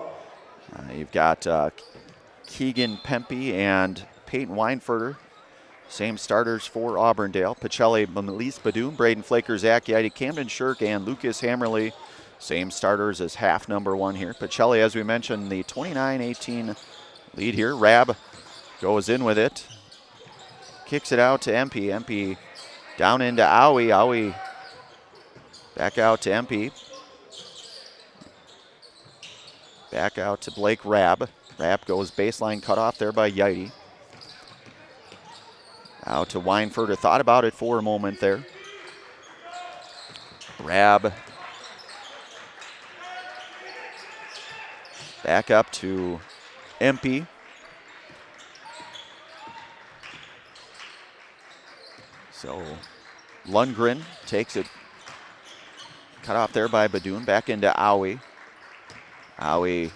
Speaker 1: You've got Keegan Pempe and Peyton Weinfurter. Same starters for Auburndale. Pacelli, Melise Badoon, Braden Flaker, Zach Yaite, Camden Shirk, and Lucas Hammerly. Same starters as half number one here. Pacelli, as we mentioned, the 29-18 lead here. Rabb goes in with it. Kicks it out to MP. MP down into Awe. Awe back out to MP. Back out to Blake Rabb. Rabb goes baseline cut off there by Yaite. Out to Weinfurter. Thought about it for a moment there. Rabb. Back up to MP. So Lundgren takes it. Cut off there by Badoon. Back into Awe. Awe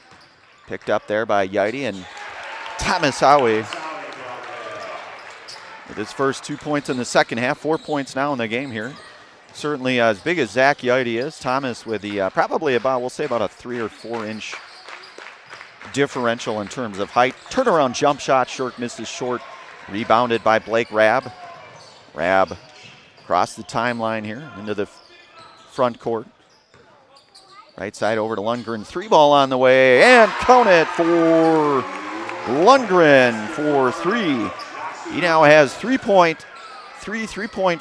Speaker 1: picked up there by Yaite, and Thomas Awe with his first 2 points in the second half. 4 points now in the game here. Certainly as big as Zach Yaite is, Thomas with the probably about, we'll say about a 3 or 4 inch differential in terms of height. Turnaround jump shot. Shirk misses short. Rebounded by Blake Rabb. Rabb across the timeline here into the front court. Right side over to Lundgren. 3 ball on the way, and count it for Lundgren for 3. He now has 3-point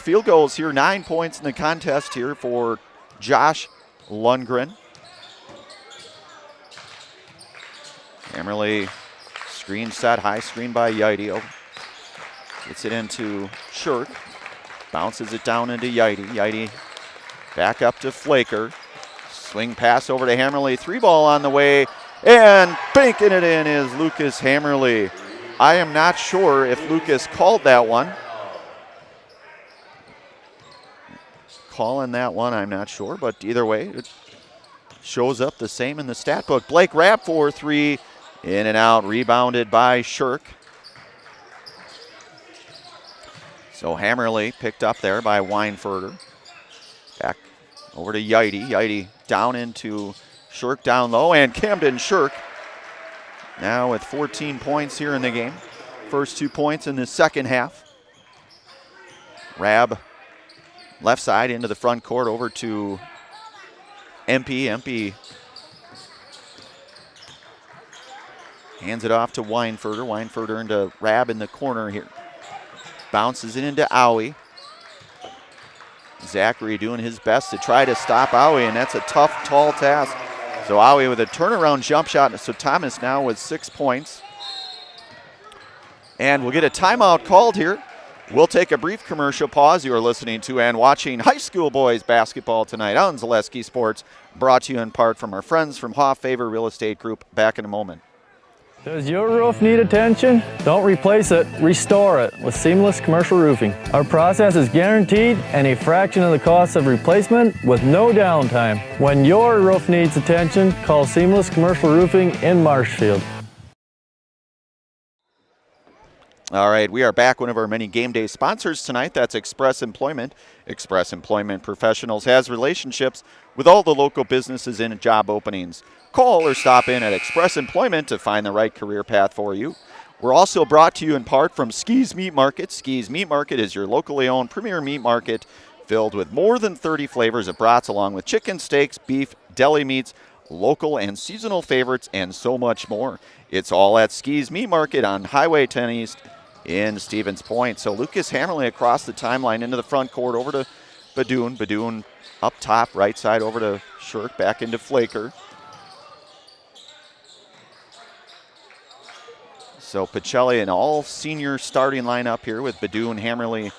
Speaker 1: field goals here. 9 points in the contest here for Josh Lundgren. Hammerly screen set, high screen by Yaite. Gets it into Shirk. Bounces it down into Yaite. Yaite back up to Flaker. Swing pass over to Hammerly. 3 ball on the way. And banking it in is Lucas Hammerly. I am not sure if Lucas called that one. Calling that one, I'm not sure. But either way, it shows up the same in the stat book. Blake Rabb for 3. In and out. Rebounded by Shirk. So Hammerly picked up there by Weinfurter. Back over to Yaite. Yaite down into Shirk down low, and Camden Shirk now with 14 points here in the game. First 2 points in the second half. Rabb left side into the front court over to MP. MP hands it off to Weinfurter. Weinfurter into Rabb in the corner here. Bounces it into Awe. Zachary doing his best to try to stop Awe, and that's a tough, tall task. So Awe with a turnaround jump shot. So Thomas now with 6 points. And we'll get a timeout called here. We'll take a brief commercial pause. You are listening to and watching high school boys basketball tonight on Zaleski Sports, brought to you in part from our friends from Hoff Favor Real Estate Group. Back in a moment.
Speaker 8: Does your roof need attention? Don't replace it, restore it with Seamless Commercial Roofing. Our process is guaranteed and a fraction of the cost of replacement with no downtime. When your roof needs attention, call Seamless Commercial Roofing in Marshfield.
Speaker 1: All right, we are back. One of our many game day sponsors tonight, that's Express Employment. Express Employment Professionals has relationships with all the local businesses and job openings. Call or stop in at Express Employment to find the right career path for you. We're also brought to you in part from Ski's Meat Market. Ski's Meat Market is your locally owned premier meat market filled with more than 30 flavors of brats along with chicken, steaks, beef, deli meats, local and seasonal favorites, and so much more. It's all at Ski's Meat Market on Highway 10 East in Stevens Point. So Lucas Hammerly across the timeline into the front court over to Badoon. Badoon up top, right side over to Shirk, back into Flaker. So Pacelli, an all-senior starting lineup here with Badoon, Hammerly,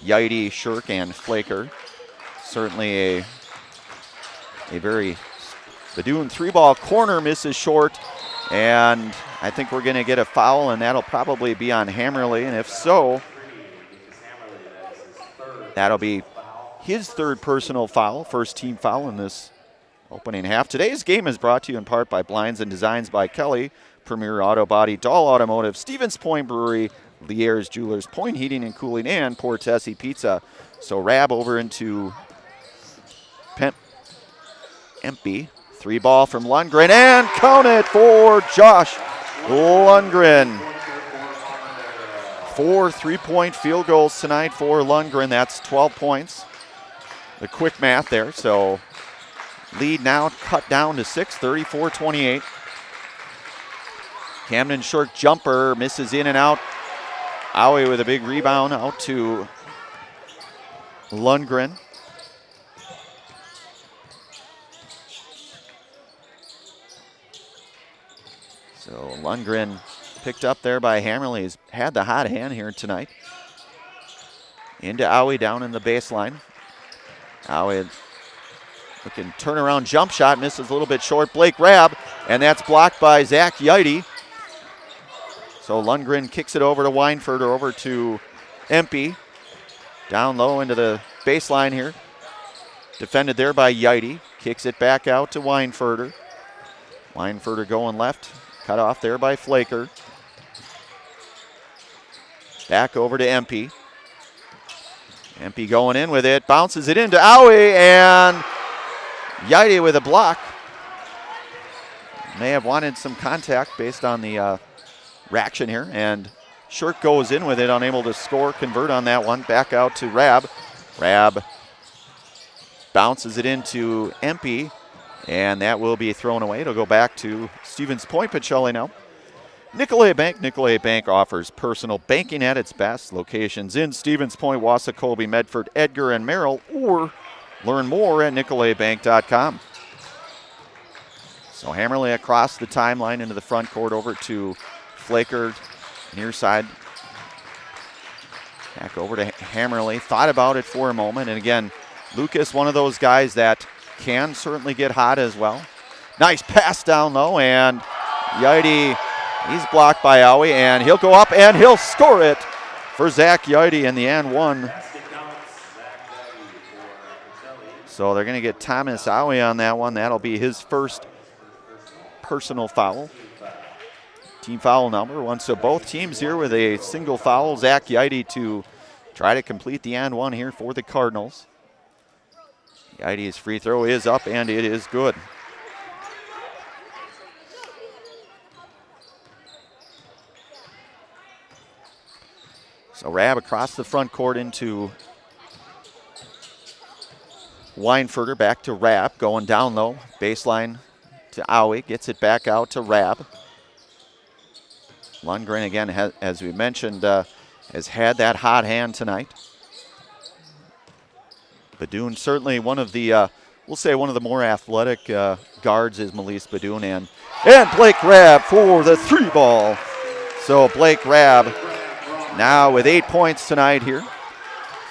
Speaker 1: Yaidi, Shirk, and Flaker. Certainly a very Badoon three-ball corner misses short, and I think we're going to get a foul, and that'll probably be on Hammerly, and if so, that'll be his third personal foul, first team foul in this opening half. Today's game is brought to you in part by Blinds and Designs by Kelly, Premier Auto Body, Dahl Automotive, Stevens Point Brewery, Lier's Jewelers, Point Heating and Cooling, and Portesi Pizza. So Rab over into Empey. Three ball from Lundgren, and count it for Josh Lundgren. 4 3-point field goals tonight for Lundgren. That's 12 points. The quick math there. So lead now cut down to 6, 34-28. Camden Shirk jumper misses in and out. Aui with a big rebound out to Lundgren. So Lundgren picked up there by Hammerly. He's had the hot hand here tonight. Into Aui down in the baseline. Aui looking turnaround jump shot, misses a little bit short. Blake Rabb, and that's blocked by Zach Yaidi. So Lundgren kicks it over to Weinfurter, over to Empey. Down low into the baseline here. Defended there by Yaidi. Kicks it back out to Weinfurter. Weinfurter going left. Cut off there by Flaker. Back over to Empey. Empey going in with it. Bounces it into Aui, and Yaidi with a block. May have wanted some contact based on the reaction here, and Shirk goes in with it, unable to score, convert on that one. Back out to Rab. Rab bounces it into Empey, and that will be thrown away. It'll go back to Stevens Point. Pacelli now. Nicolay Bank. Nicolay Bank offers personal banking at its best. Locations in Stevens Point, Wasakobe, Medford, Edgar, and Merrill, or learn more at nicolaybank.com. So Hammerly across the timeline into the front court over to Flaker, near side. Back over to Hammerly. Thought about it for a moment, and again, Lucas, one of those guys that can certainly get hot as well. Nice pass down low, and Yaidi, he's blocked by Aui, and he'll go up and he'll score it for Zach Yaidi in the and one. So they're going to get Thomas Aui on that one. That'll be his first personal foul. Team foul number one. So both teams here with a single foul. Zach Yaidi to try to complete the and one here for the Cardinals. Yaidi's free throw is up, and it is good. So Rab across the front court into Weinfurter, back to Rab, going down low, baseline to Aui, gets it back out to Rab. Lundgren again, as we mentioned, has had that hot hand tonight. Badoon certainly one of the, we'll say one of the more athletic guards is Melise Badoon, and Blake Rab for the three ball. So Blake Rab now with 8 points tonight here.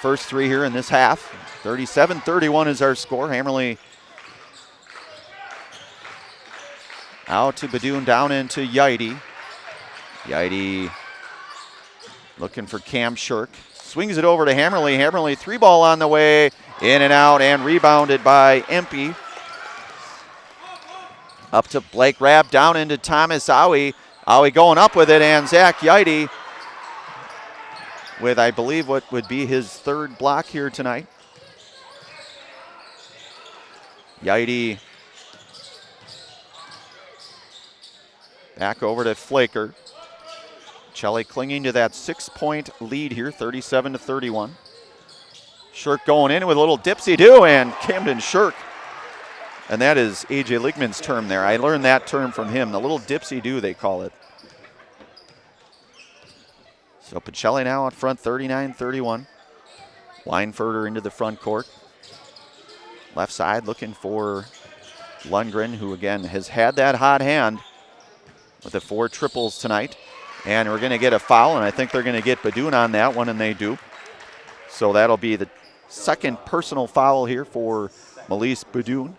Speaker 1: First three here in this half. 37-31 is our score. Hammerly out to Badoon, down into Yaidi. Yaidi looking for Cam Shirk. Swings it over to Hammerly. Hammerly three ball on the way. In and out, and rebounded by Empey. Up to Blake Rab, down into Thomas Aui. Aui going up with it, and Zach Yaidi with, I believe, what would be his third block here tonight. Yaidi back over to Flaker. Pacelli clinging to that 6-point lead here, 37-31. Shirk going in with a little dipsy-do, and Camden Shirk. And that is A.J. Ligman's term there. I learned that term from him, the little dipsy-do they call it. So Pacelli now out front, 39-31. Weinfurter into the front court. Left side looking for Lundgren, who again has had that hot hand with the 4 triples tonight. And we're going to get a foul, and I think they're going to get Badoon on that one, and they do. So that'll be the second personal foul here for Melise Badoon.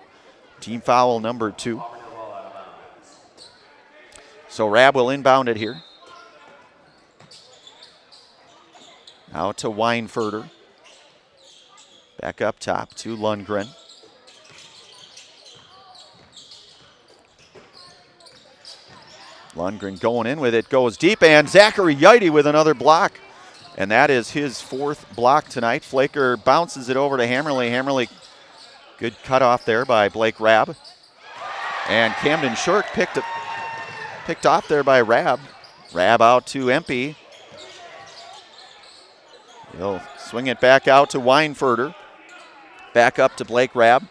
Speaker 1: Team foul number 2. So Rab will inbound it here. Out to Weinfurter. Back up top to Lundgren. Lundgren going in with it, goes deep, and Zachary Yeide with another block. And that is his 4th block tonight. Flaker bounces it over to Hammerly. Hammerly, good cutoff there by Blake Rabb. And Camden Shirk picked off there by Rabb. Rabb out to Empey. He'll swing it back out to Weinfurter. Back up to Blake Rabb.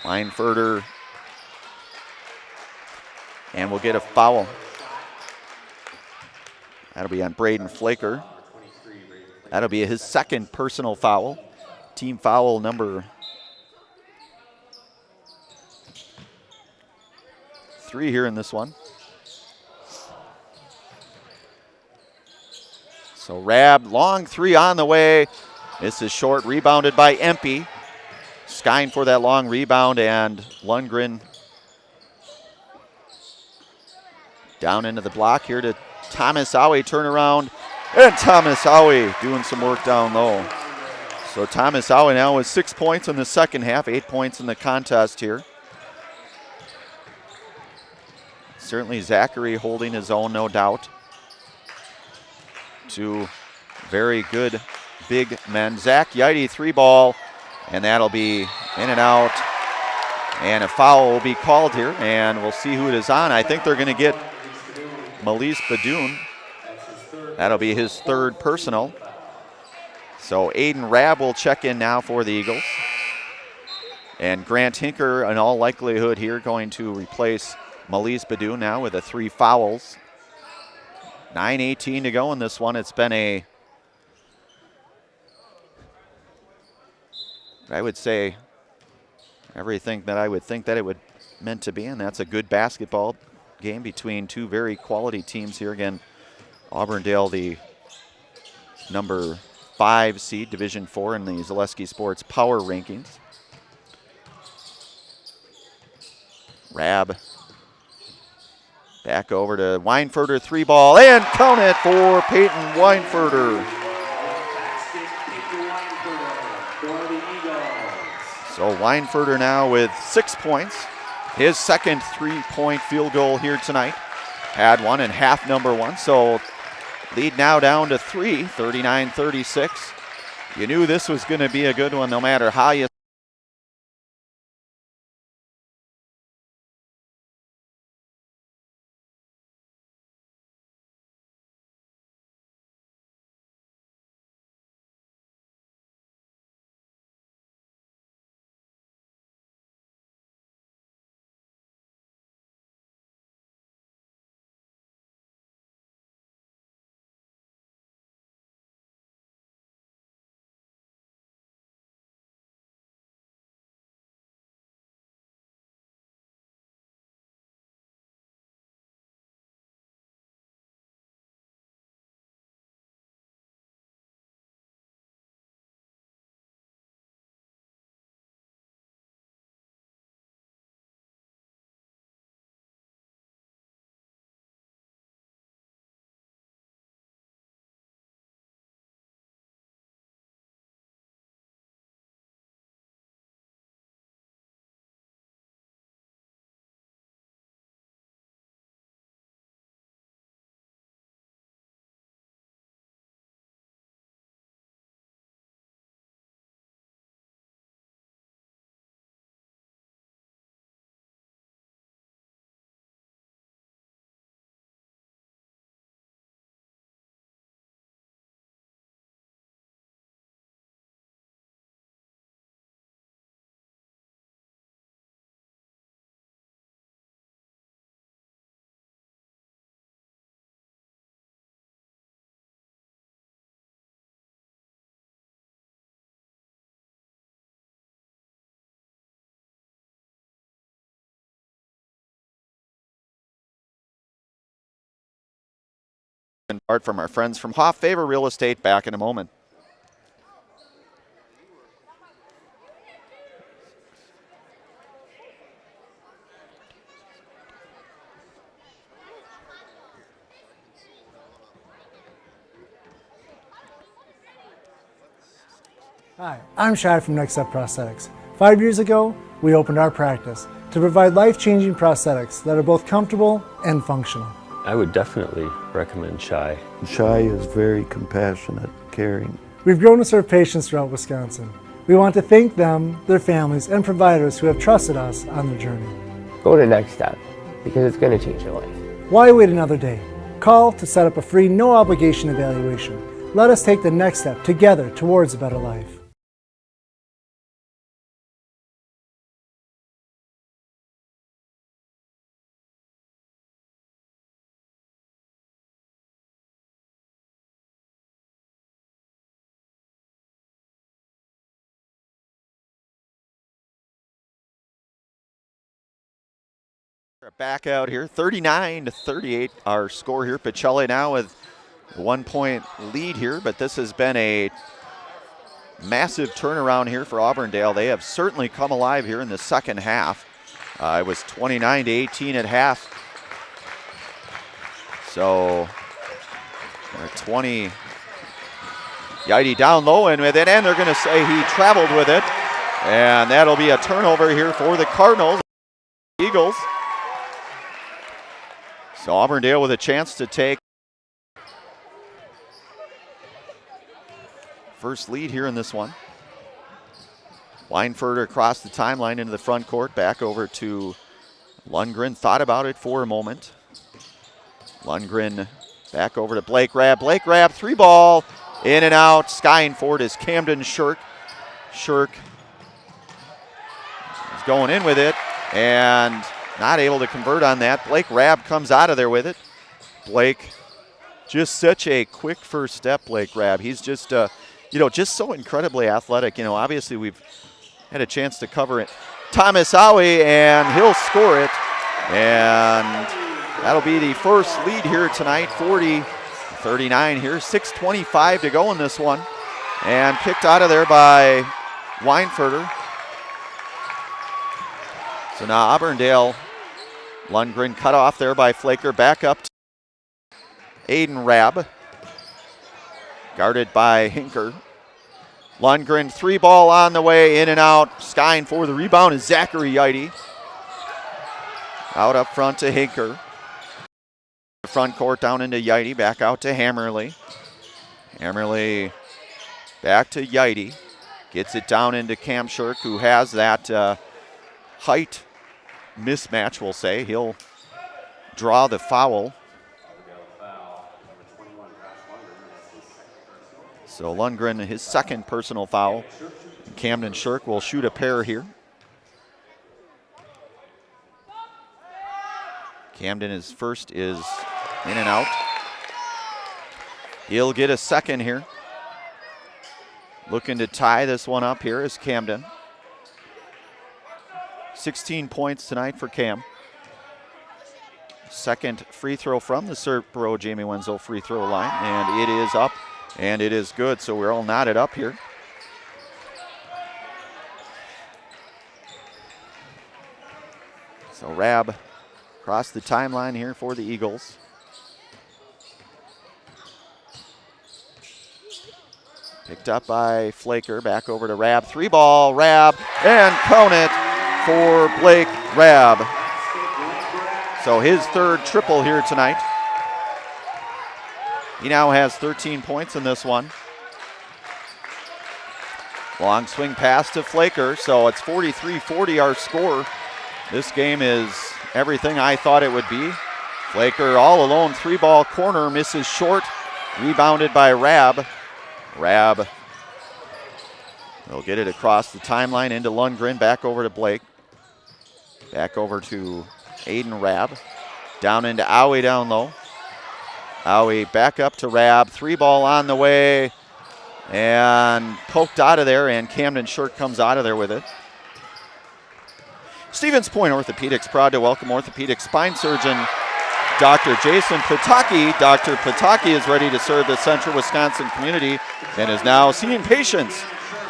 Speaker 1: Weinfurter. And we'll get a foul. That'll be on Braden Flaker. That'll be his 2nd personal foul. Team foul number 3 here in this one. So Rabb, long 3 on the way. This is short, rebounded by Empey. Skine for that long rebound, and Lundgren down into the block here to Thomas Owie, turnaround, and Thomas Owie doing some work down low. So Thomas Owie now with 6 points in the second half, 8 points in the contest here. Certainly Zachary holding his own, no doubt. 2 very good big men. Zach Yeide, 3-ball, and that'll be in and out. And a foul will be called here, and we'll see who it is on. I think they're going to get Melise Badoon. That'll be his 3rd personal. So Aiden Rabb will check in now for the Eagles. And Grant Hinker, in all likelihood here, going to replace Melise Badoon now with the 3 fouls. 9:18 to go in this one. It's been I would say, everything that I would think that it would meant to be, and that's a good basketball game between 2 very quality teams here. Again, Auburndale, the number 5 seed, Division 4 in the Zaleski Sports Power Rankings. Rabb back over to Weinfurter, 3-ball, and count it for Peyton Weinfurter. So Weinfurter now with 6 points. His 2nd 3-point field goal here tonight. Had one in half number 1, so lead now down to 3, 39-36. You knew this was going to be a good one no matter how you Part from our friends from Hoff Favor Real Estate. Back in a moment.
Speaker 20: Hi, I'm Shad from Next Step Prosthetics. 5 years ago, we opened our practice to provide life-changing prosthetics that are both comfortable and functional.
Speaker 21: I would definitely recommend Shai.
Speaker 22: Shai is very compassionate, caring.
Speaker 20: We've grown to serve patients throughout Wisconsin. We want to thank them, their families, and providers who have trusted us on their journey.
Speaker 23: Go to Next Step, because it's going to change your life.
Speaker 20: Why wait another day? Call to set up a free, no-obligation evaluation. Let us take the next step together towards a better life.
Speaker 1: Back out here, 39-38 our score here. Pacelli now with a 1 point lead here, but this has been a massive turnaround here for Auburndale. They have certainly come alive here in the second half. It was 29-18 at half. So 20, Yidy down low and with it, and they're going to say he traveled with it. And that'll be a turnover here for the Cardinals. Eagles. So Auburndale with a chance to take first lead here in this one. Weinfurter across the timeline into the front court, back over to Lundgren. Thought about it for a moment. Lundgren back over to Blake Rabb. Blake Rabb, 3-ball, in and out. Skying for it is Camden Shirk. Shirk is going in with it and not able to convert on that. Blake Rabb comes out of there with it. Blake, just such a quick first step, Blake Rabb. He's just, just so incredibly athletic. Obviously we've had a chance to cover it. Thomas Howie, and he'll score it. And that'll be the first lead here tonight, 40-39 here. 6:25 to go in this one. And picked out of there by Weinfurter. So now Auburndale, Lundgren cut off there by Flaker. Back up to Aiden Rabb. Guarded by Hinker. Lundgren, 3-ball on the way, in and out. Skying for the rebound is Zachary Yidy. Out up front to Hinker. Front court down into Yidy. Back out to Hammerly. Hammerly back to Yidy. Gets it down into Cam Shirk, who has that height mismatch, we'll say. He'll draw the foul. So Lundgren, his second personal foul. Camden Shirk will shoot a pair here. Camden, his first is in and out. He'll get a second here. Looking to tie this one up here is Camden. 16 points tonight for Cam. Second free throw from the Serpro Jamie Wenzel free throw line, and it is up, and it is good. So we're all knotted up here. So Rabb across the timeline here for the Eagles. Picked up by Flaker, back over to Rabb. 3-ball, Rabb, and count it for Blake Rabb. So his third triple here tonight. He now has 13 points in this one. Long swing pass to Flaker, so it's 43-40 our score. This game is everything I thought it would be. Flaker all alone, 3-ball corner, misses short. Rebounded by Rabb. Rabb will get it across the timeline into Lundgren, back over to Blake. Back over to Aiden Rabb. Down into Owie down low. Owie back up to Rabb. 3-ball on the way. And poked out of there, and Camden Shirk comes out of there with it. Stevens Point Orthopedics, proud to welcome orthopedic spine surgeon Dr. Jason Pataki. Dr. Pataki is ready to serve the Central Wisconsin community and is now seeing patients.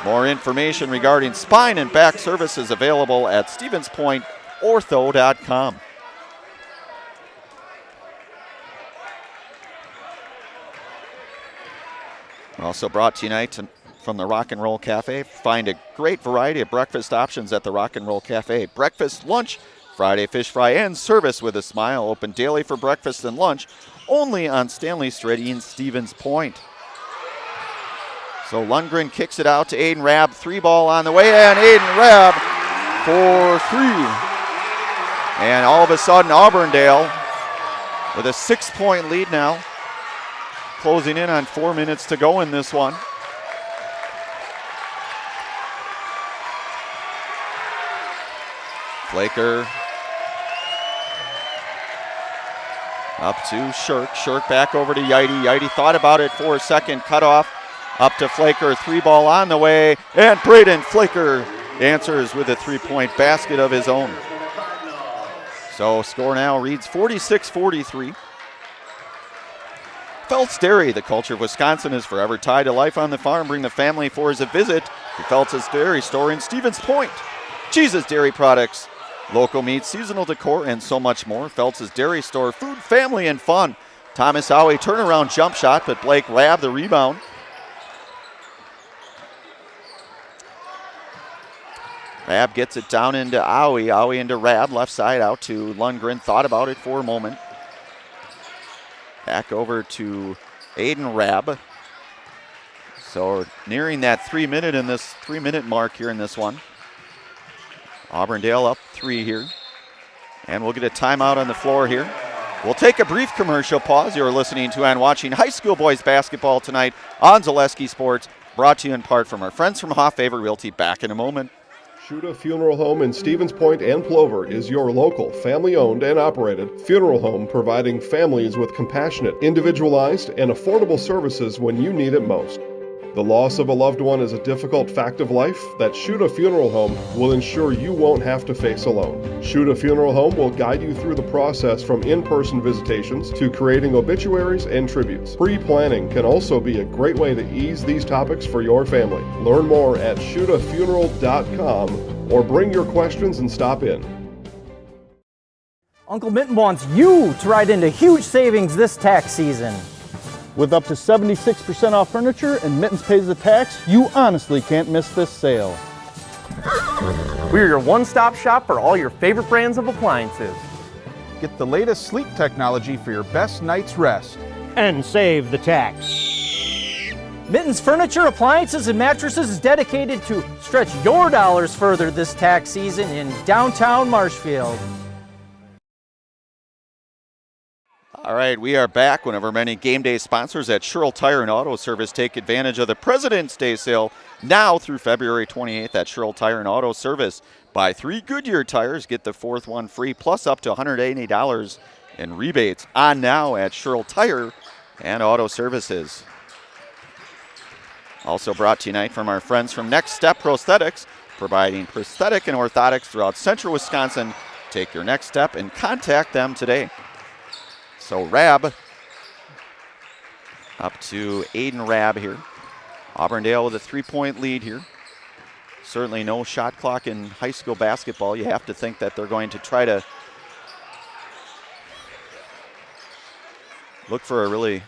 Speaker 1: More information regarding spine and back services available at StevensPointOrtho.com. Also brought to you tonight from the Rock and Roll Cafe. Find a great variety of breakfast options at the Rock and Roll Cafe. Breakfast, lunch, Friday fish fry, and service with a smile. Open daily for breakfast and lunch, only on Stanley Street in Stevens Point. So Lundgren kicks it out to Aiden Rabb. 3-ball on the way, and Aiden Rabb for 3. And all of a sudden, Auburndale with a 6-point lead now. Closing in on 4 minutes to go in this one. Flaker up to Shirk. Shirk back over to Yidy. Yidy thought about it for a second. Cut off. Up to Flaker. 3-ball on the way. And Braden Flaker answers with a 3-point basket of his own. So score now reads 46-43. Feltz Dairy, the culture of Wisconsin, is forever tied to life on the farm. Bring the family for a visit to Feltz's Dairy Store in Stevens Point. Cheese's Dairy Products, local meats, seasonal decor, and so much more. Feltz's Dairy Store, food, family, and fun. Thomas Howie turnaround jump shot, but Blake Rabb the rebound. Rabb gets it down into Howie. Howie into Rabb, left side out to Lundgren. Thought about it for a moment. Back over to Aiden Rabb. So nearing that 3-minute mark here in this one. Auburndale up 3 here. And we'll get a timeout on the floor here. We'll take a brief commercial pause. You're listening to and watching high school boys basketball tonight on Zaleski Sports, brought to you in part from our friends from Hoff Favor Realty. Back in a moment.
Speaker 7: Shuda Funeral Home in Stevens Point and Plover is your local, family-owned and operated funeral home providing families with compassionate, individualized, and affordable services when you need it most. The loss of a loved one is a difficult fact of life that Shuda Funeral Home will ensure you won't have to face alone. Shuda Funeral Home will guide you through the process from in-person visitations to creating obituaries and tributes. Pre-planning can also be a great way to ease these topics for your family. Learn more at shudafuneral.com or bring your questions and stop in.
Speaker 2: Uncle Mitten wants you to ride into huge savings this tax season.
Speaker 3: With up to 76% off furniture and Mittens pays the tax, you honestly can't miss this sale.
Speaker 2: We're your one-stop shop for all your favorite brands of appliances.
Speaker 3: Get the latest sleep technology for your best night's rest.
Speaker 2: And save the tax. Mittens Furniture, Appliances, and Mattresses is dedicated to stretch your dollars further this tax season in downtown Marshfield.
Speaker 1: All right, we are back. One of our many game day sponsors at Sherrill Tire and Auto Service. Take advantage of the President's Day sale now through February 28th at Sherrill Tire and Auto Service. Buy 3 Goodyear tires, get the 4th one free, plus up to $180 in rebates. On now at Sherrill Tire and Auto Services. Also brought to you tonight from our friends from Next Step Prosthetics, providing prosthetic and orthotics throughout central Wisconsin. Take your next step and contact them today. So Rabb up to Aiden Rabb here. Auburndale with a 3-point lead here. Certainly no shot clock in high school basketball. You have to think that they're going to try to look for a really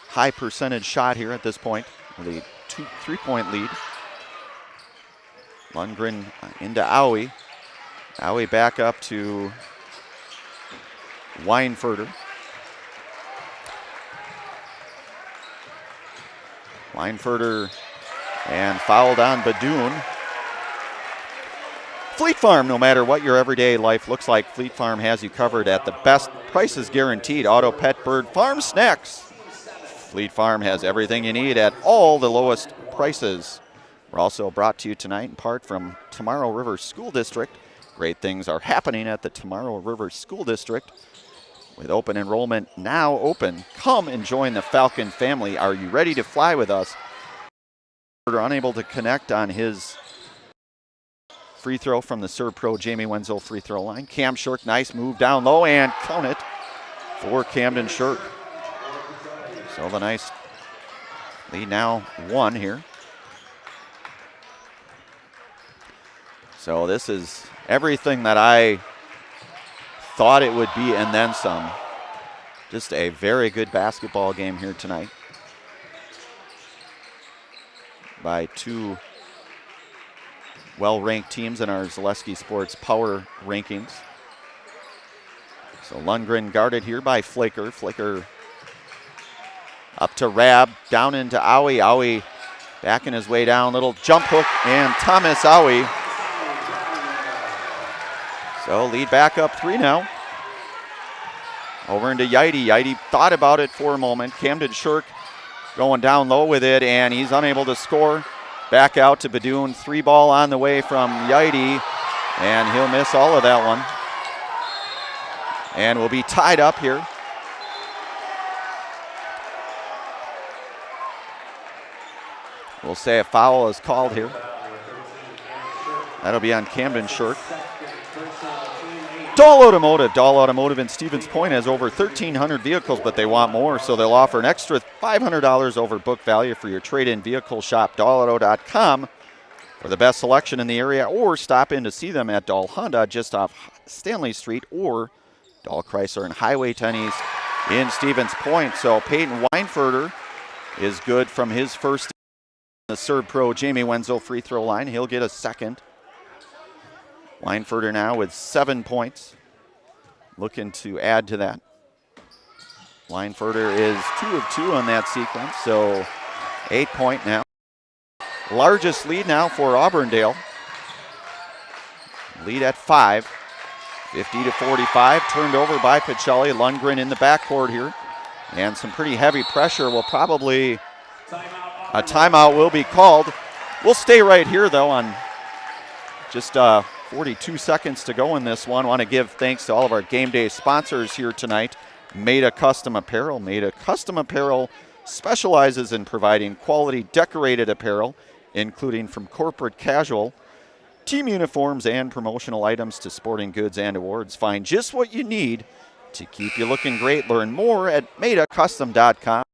Speaker 1: high percentage shot here at this point. With a 3-point lead. Lundgren into Owie. Owie back up to Weinfurter. Weinfurter and fouled on Badoon. Fleet Farm, no matter what your everyday life looks like, Fleet Farm has you covered at the best prices guaranteed. Auto, pet, bird, farm snacks. Fleet Farm has everything you need at all the lowest prices. We're also brought to you tonight in part from Tomorrow River School District. Great things are happening at the Tomorrow River School District. With open enrollment now open, come and join the Falcon family. Are you ready to fly with us? We're unable to connect on his free throw from the Serve Pro Jamie Wenzel free throw line. Cam Shirk, nice move down low and count it. for Camden Shirk. So the nice lead now 1 here. So this is everything that I thought it would be and then some. Just a very good basketball game here tonight by two well-ranked teams in our Zaleski Sports Power Rankings. So Lundgren guarded here by Flaker. Flaker up to Rab, down into Owie. Owie backing his way down, little jump hook, and Thomas Owie. So lead back up 3 now. Over into Yidy. Yidy thought about it for a moment. Camden Shirk going down low with it, and he's unable to score. Back out to Badoon. 3 ball on the way from Yidy, and he'll miss all of that one. And we'll be tied up here. We'll say a foul is called here. That'll be on Camden Shirk. Dahl Automotive in Stevens Point has over 1,300 vehicles, but they want more, so they'll offer an extra $500 over book value for your trade-in vehicle. Shop dahlauto.com for the best selection in the area, or stop in to see them at Dahl Honda just off Stanley Street, or Dahl Chrysler and Highway 10 East in Stevens Point. So Peyton Weinfurter is good from his first. The Serb pro Jamie Wenzel free throw line. He'll get a second. Weinfurter now with 7 points. Looking to add to that. Weinfurter is 2 of 2 on that sequence, so 8 point now. Largest lead now for Auburndale. Lead at 5. 50-45, turned over by Pacelli. Lundgren in the backcourt here. And some pretty heavy pressure will probably, a timeout will be called. We'll stay right here though on just 42 seconds to go in this one. Want to give thanks to all of our game day sponsors here tonight. Maida Custom Apparel. Maida Custom Apparel specializes in providing quality decorated apparel, including from corporate casual, team uniforms, and promotional items to sporting goods and awards. Find just what you need to keep you looking great. Learn more at maidacustom.com.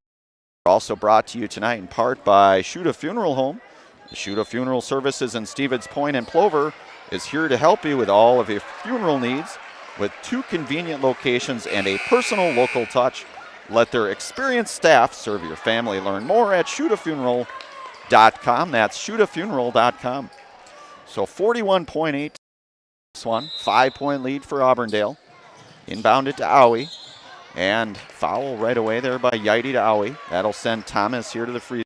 Speaker 1: Also brought to you tonight in part by Shuta Funeral Home. The Shuta Funeral Services in Stevens Point and Plover is here to help you with all of your funeral needs with 2 convenient locations and a personal local touch. Let their experienced staff serve your family. Learn more at shutafuneral.com. That's shutafuneral.com. So 41.8 this one. 5-point lead for Auburndale. Inbounded to Owie. And foul right away there by Yidy to Owie. That'll send Thomas here to the free.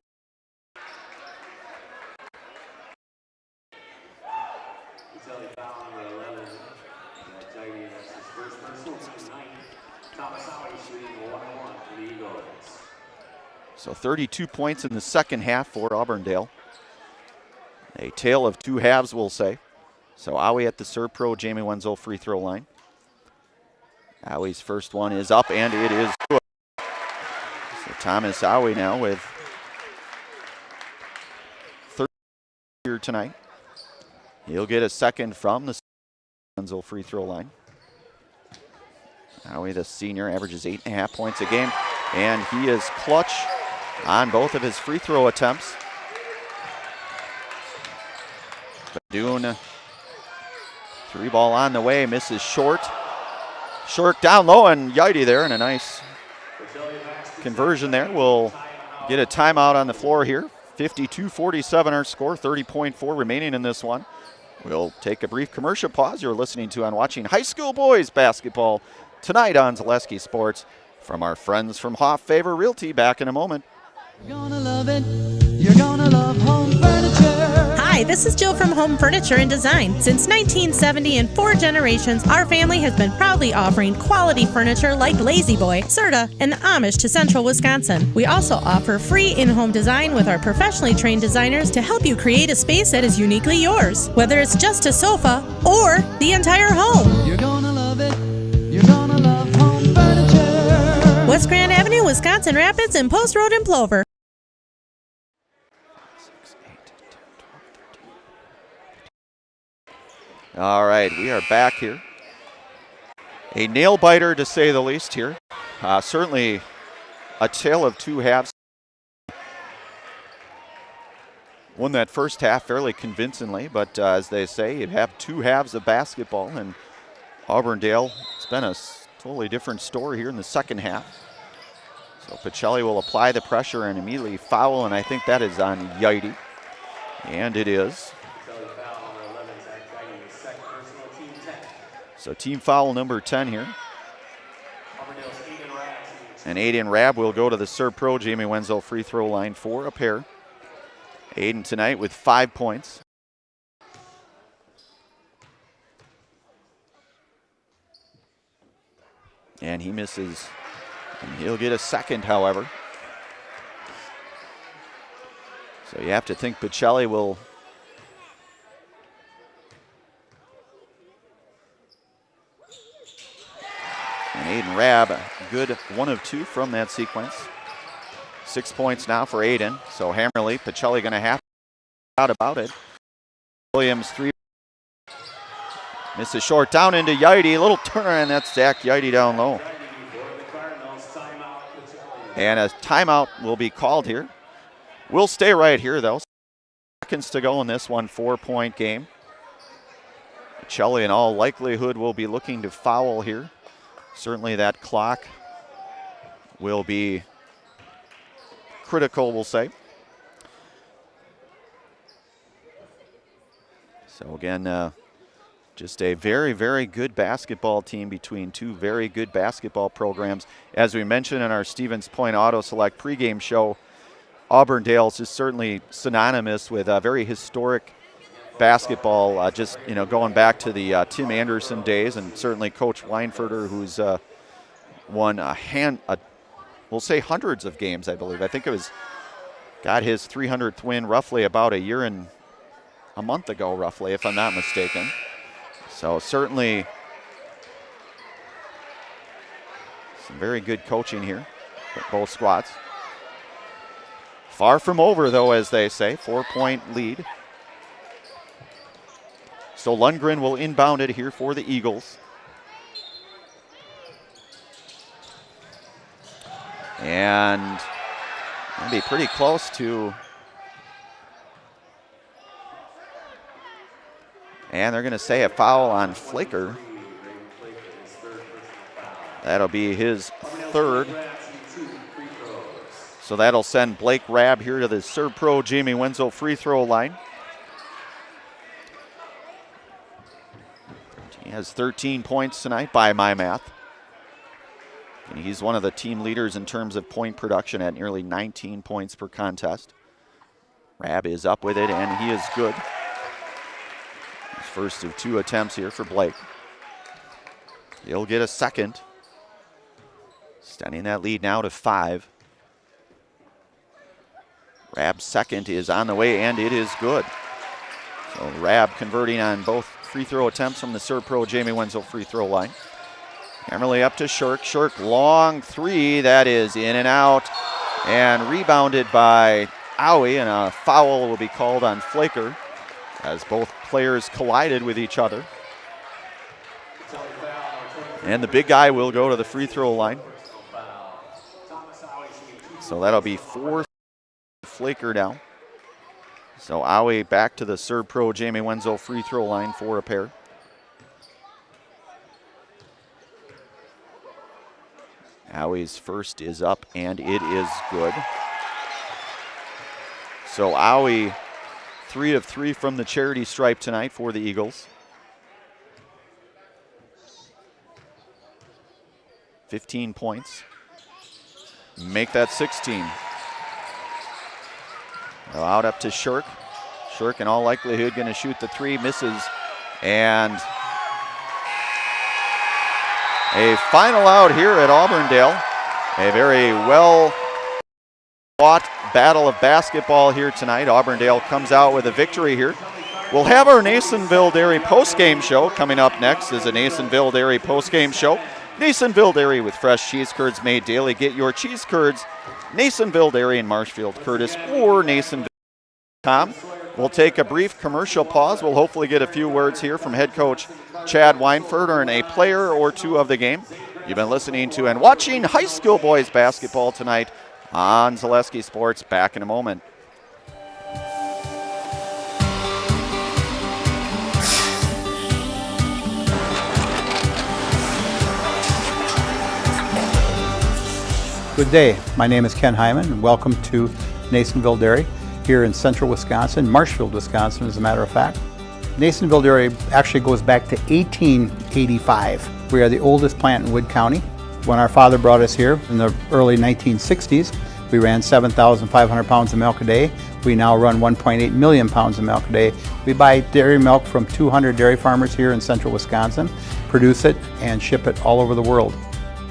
Speaker 1: So 32 points in the second half for Auburndale. A tale of 2 halves, we'll say. So Owie at the Serb Pro Jamie Wenzel free throw line. Owie's first one is up, and it is good. So Thomas Owie now with 30 here tonight. He'll get a second from the Wenzel free throw line. Owie, the senior, averages 8.5 points a game, and he is clutch on both of his free throw attempts. Badoon, 3 ball on the way, misses short. Shirk down low, and Yidy there, and a nice conversion there. We'll get a timeout on the floor here. 52-47 our score, 30.4 remaining in this one. We'll take a brief commercial pause. You're listening to and watching high school boys basketball tonight on Zaleski Sports from our friends from Hoff Favor Realty. Back in a moment.
Speaker 4: You're gonna love it. You're gonna love home furniture.
Speaker 5: Hi, this is Jill from Home Furniture and Design. Since 1970 and 4 generations, our family has been proudly offering quality furniture like Lazy Boy, Serta, and Amish to Central Wisconsin. We also offer free in-home design with our professionally trained designers to help you create a space that is uniquely yours, whether it's just a sofa or the entire home.
Speaker 4: You're gonna love it. You're gonna love home furniture.
Speaker 5: West Grand Avenue, Wisconsin Rapids, and Post Road in Plover.
Speaker 1: All right, we are back here. A nail biter to say the least here. Certainly a tale of two halves. Won that first half fairly convincingly, but as they say, you have two halves of basketball, and Auburndale, it's been a totally different story here in the second half. So Pacelli will apply the pressure and immediately foul, and I think that is on Yaite. And it is. So team foul number 10 here. And Aiden Rabb will go to the Serb Pro Jamie Wenzel free throw line for a pair. Aiden tonight with 5 points. And he misses. And he'll get a second, however. So you have to think Pacelli will and Aiden Rabb, good 1 of 2 from that sequence. 6 points now for Aiden. So Hammerly, Pacelli going to have to out about it. Williams 3. Misses short down into Yaite. Little turner, and that's Zach Yaite down low. And a timeout will be called here. We'll stay right here, though. Seconds to go in this 4-point game. Pacelli, in all likelihood, will be looking to foul here. Certainly that clock will be critical, we'll say. So again, just a very, very good basketball team between two very good basketball programs. As we mentioned in our Stevens Point Auto Select pregame show, Auburndale is certainly synonymous with a very historic basketball, just going back to the Tim Anderson days, and certainly Coach Weinferter, who's won we'll say hundreds of games, I believe. I think it was got his 300th win roughly about a year and a month ago, roughly, if I'm not mistaken. So certainly some very good coaching here with both squads. Far from over, though, as they say. 4-point lead. So Lundgren will inbound it here for the Eagles. And it'll be pretty close to. And they're going to say a foul on Flaker. That'll be his third. So that'll send Blake Rabb here to the Serb Pro Jamie Wenzel free throw line. He has 13 points tonight by my math. And he's one of the team leaders in terms of point production at nearly 19 points per contest. Rabb is up with it, and he is good. His first of 2 attempts here for Blake. He'll get a second. Extending that lead now to 5. Rabb's second is on the way, and it is good. So Rabb converting on both free throw attempts from the Serb Pro Jamie Wenzel free throw line. Hammerly up to Shirk. Shirk, long 3. That is in and out. And rebounded by Owie, and a foul will be called on Flaker as both players collided with each other. And the big guy will go to the free throw line. So that'll be 4 Flaker now. So Owie back to the Serb Pro Jamie Wenzel free throw line for a pair. Owie's first is up, and it is good. So Owie, 3 of 3 from the charity stripe tonight for the Eagles. 15 points. Make that 16. Out up to Shirk. Shirk in all likelihood going to shoot the 3, misses, and a final out here at Auburndale. A very well fought battle of basketball here tonight. Auburndale comes out with a victory here. We'll have our Nasonville Dairy postgame show. Coming up next is a Nasonville Dairy postgame show. Nasonville Dairy with fresh cheese curds made daily. Get your cheese curds, Nasonville Dairy in Marshfield, Curtis, or Nasonville.com. We'll take a brief commercial pause. We'll hopefully get a few words here from head coach Chad Weinferter and a player or two of the game. You've been listening to and watching high school boys basketball tonight on Zaleski Sports. Back in a moment.
Speaker 6: Good day. My name is Ken Hyman, and welcome to Nasonville Dairy here in central Wisconsin, Marshfield, Wisconsin, as a matter of fact. Nasonville Dairy actually goes back to 1885. We are the oldest plant in Wood County. When our father brought us here in the early 1960s, we ran 7,500 pounds of milk a day. We now run 1.8 million pounds of milk a day. We buy dairy milk from 200 dairy farmers here in central Wisconsin, produce it, and ship it all over the world.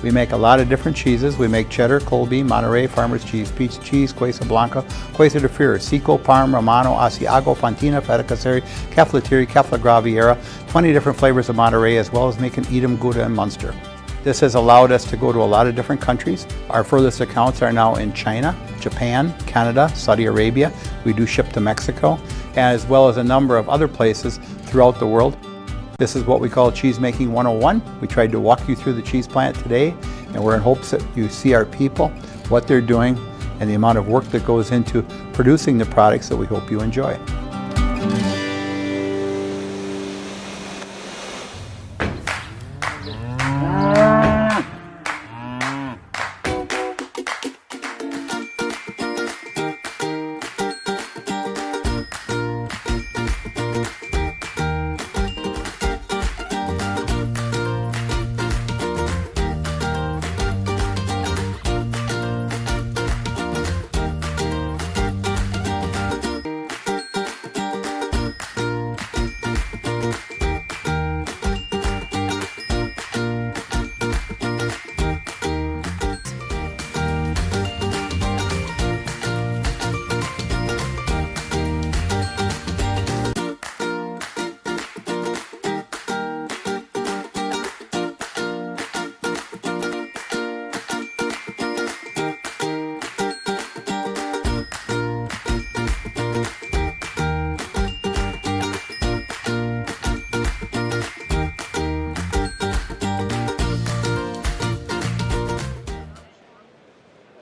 Speaker 6: We make a lot of different cheeses. We make cheddar, Colby, Monterey, Farmer's Cheese, Peach Cheese, Quesa Blanca, Quesa de Freer, Seco, Parm, Romano, Asiago, Fontina, Feta Caseri, Caflatiri, Cafla Graviera, 20 different flavors of Monterey, as well as making Edam, Gouda, and Munster. This has allowed us to go to a lot of different countries. Our furthest accounts are now in China, Japan, Canada, Saudi Arabia. We do ship to Mexico, as well as a number of other places throughout the world. This is what we call Cheese Making 101. We tried to walk you through the cheese plant today, and we're in hopes that you see our people, what they're doing, and the amount of work that goes into producing the products that we hope you enjoy.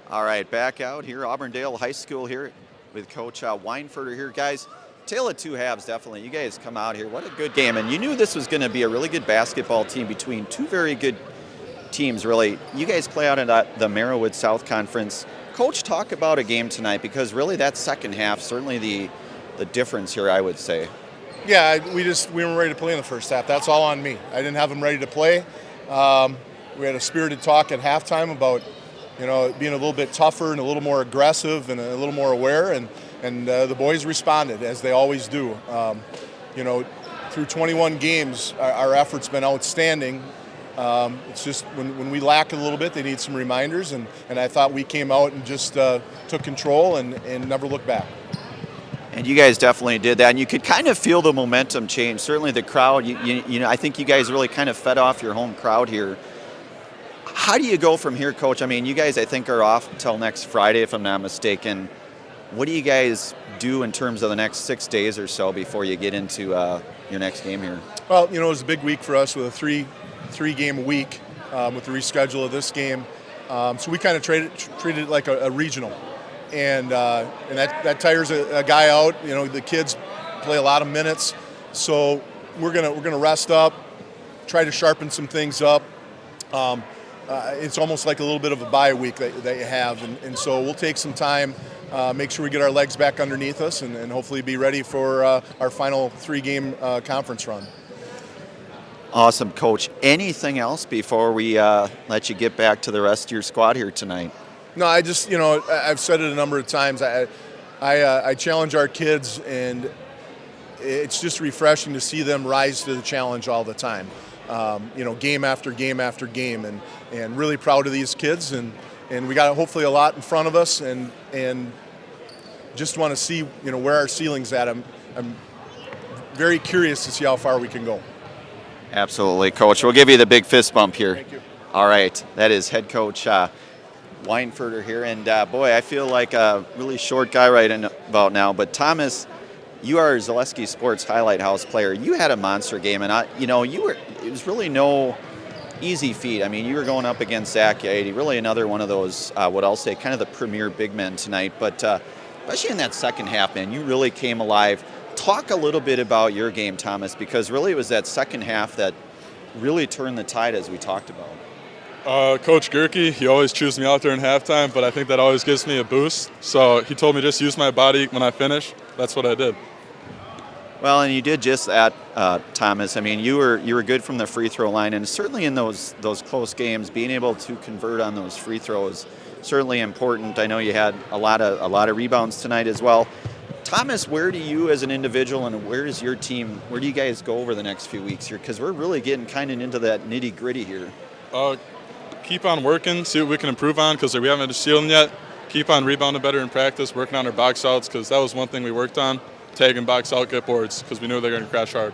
Speaker 1: All right, back out here, Auburndale High School here with Coach Weinfurter here. Guys, tale of two halves, definitely. You guys come out here. What a good game. And you knew this was going to be a really good basketball team between two very good teams, really. You guys play out in the Merriwood South Conference. Coach, talk about a game tonight, because really that second half, certainly the difference here, I would say.
Speaker 9: Yeah, we weren't ready to play in the first half. That's all on me. I didn't have them ready to play. We had a spirited talk at halftime about being a little bit tougher and a little more aggressive and a little more aware, and the boys responded, as they always do. Through 21 games, our effort's been outstanding. It's just when we lack a little bit, they need some reminders, and I thought we came out and just took control and never looked back.
Speaker 1: And you guys definitely did that, and you could kind of feel the momentum change. Certainly the crowd, I think you guys really kind of fed off your home crowd here. How do you go from here, Coach? I mean, you guys, I think, are off until next Friday, if I'm not mistaken. What do you guys do in terms of the next 6 days or so before you get into your next game here?
Speaker 9: Well, it was a big week for us with a three-game week with the reschedule of this game. So we kind of treated it like a regional. And that tires a guy out. The kids play a lot of minutes. So we're gonna rest up, try to sharpen some things up. It's almost like a little bit of a bye week that you have, and so we'll take some time, make sure we get our legs back underneath us, and hopefully be ready for our final three-game conference run.
Speaker 1: Awesome, Coach. Anything else before we let you get back to the rest of your squad here tonight?
Speaker 9: No, I just, I've said it a number of times. I challenge our kids, and it's just refreshing to see them rise to the challenge all the time. Game after game after game, and really proud of these kids, and we got hopefully a lot in front of us, and just want to see where our ceiling's at. I'm very curious to see how far we can go.
Speaker 1: Absolutely, Coach. We'll give you the big fist bump here.
Speaker 9: Thank you.
Speaker 1: All right, that is head coach Weinfurter here, and boy, I feel like a really short guy right about now, but Thomas, you are a Zaleski Sports Highlight House player. You had a monster game, and it was really no easy feat. I mean, you were going up against Zach Yaity, really another one of those, what I'll say, kind of the premier big men tonight. But especially in that second half, man, you really came alive. Talk a little bit about your game, Thomas, because really it was that second half that really turned the tide, as we talked about.
Speaker 10: Coach Gerke, he always chews me out during halftime, but I think that always gives me a boost. So he told me just use my body when I finish. That's what I did.
Speaker 1: Well, and you did just that, Thomas. I mean, you were good from the free throw line, and certainly in those close games, being able to convert on those free throws certainly important. I know you had a lot of rebounds tonight as well. Thomas, where do you as an individual and where is your team, where do you guys go over the next few weeks here? Because we're really getting kind of into that nitty gritty here.
Speaker 10: Keep on working, see what we can improve on, because we haven't had a ceiling yet. Keep on rebounding better in practice, working on our box outs, because that was one thing we worked on. Tag and box out, get boards, because we knew they were going to crash hard.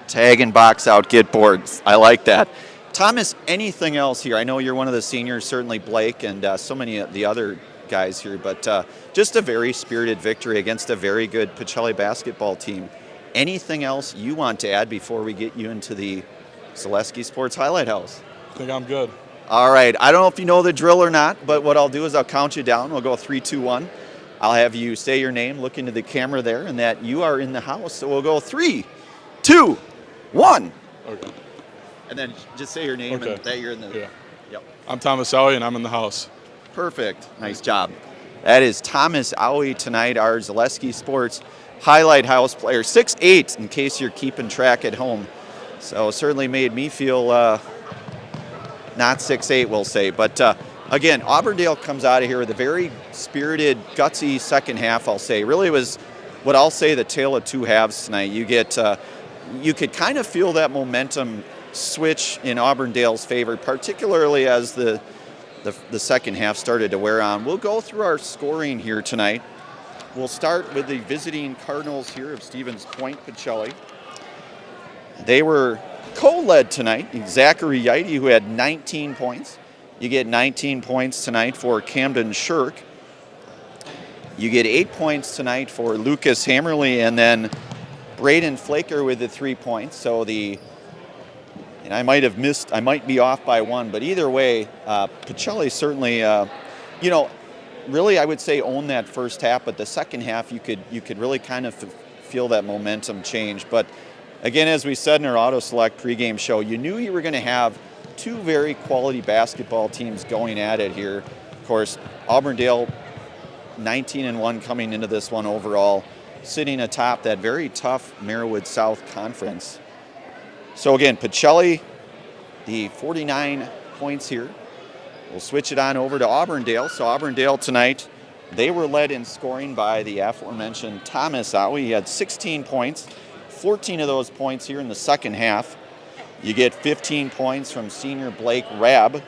Speaker 1: Tag and box out, get boards. I like that. Thomas, anything else here? I know you're one of the seniors, certainly Blake and so many of the other guys here, but just a very spirited victory against a very good Pacelli basketball team. Anything else you want to add before we get you into the Zaleski Sports Highlight House?
Speaker 10: I think I'm good.
Speaker 1: All right. I don't know if you know the drill or not, but what I'll do is I'll count you down. We'll go 3, 2, 1. I'll have you say your name, look into the camera there, and that you are in the house. So we'll go 3, 2, 1.
Speaker 10: Okay.
Speaker 1: And then just say your name and that you're in the...
Speaker 10: Yeah.
Speaker 1: Yep.
Speaker 10: I'm Thomas Owie, and I'm in the house.
Speaker 1: Perfect. Nice job. That is Thomas Owie tonight, our Zaleski Sports Highlight House player. 6'8", in case you're keeping track at home. So certainly made me feel not 6'8", we'll say. But again, Auburndale comes out of here with a very spirited, gutsy second half, I'll say. Really was what I'll say the tale of two halves tonight. You get, you could kind of feel that momentum switch in Auburndale's favor, particularly as the second half started to wear on. We'll go through our scoring here tonight. We'll start with the visiting Cardinals here of Stevens Point, Pacelli. They were co-led tonight. Zachary Yaity, who had 19 points. You get 19 points tonight for Camden Shirk. You get 8 points tonight for Lucas Hammerly, and then Braden Flaker with the 3 points. So and I might have missed, I might be off by one, but either way, Pacelli certainly, really I would say owned that first half, but the second half you could really kind of feel that momentum change. But again, as we said in our Auto Select pregame show, you knew you were going to have two very quality basketball teams going at it here. Of course, Auburndale 19-1 coming into this one overall, sitting atop that very tough Merriwood South Conference. So again, Pacelli, the 49 points here. We'll switch it on over to Auburndale. So Auburndale tonight, they were led in scoring by the aforementioned Thomas Owie. He had 16 points, 14 of those points here in the second half. You get 15 points from senior Blake Rabb.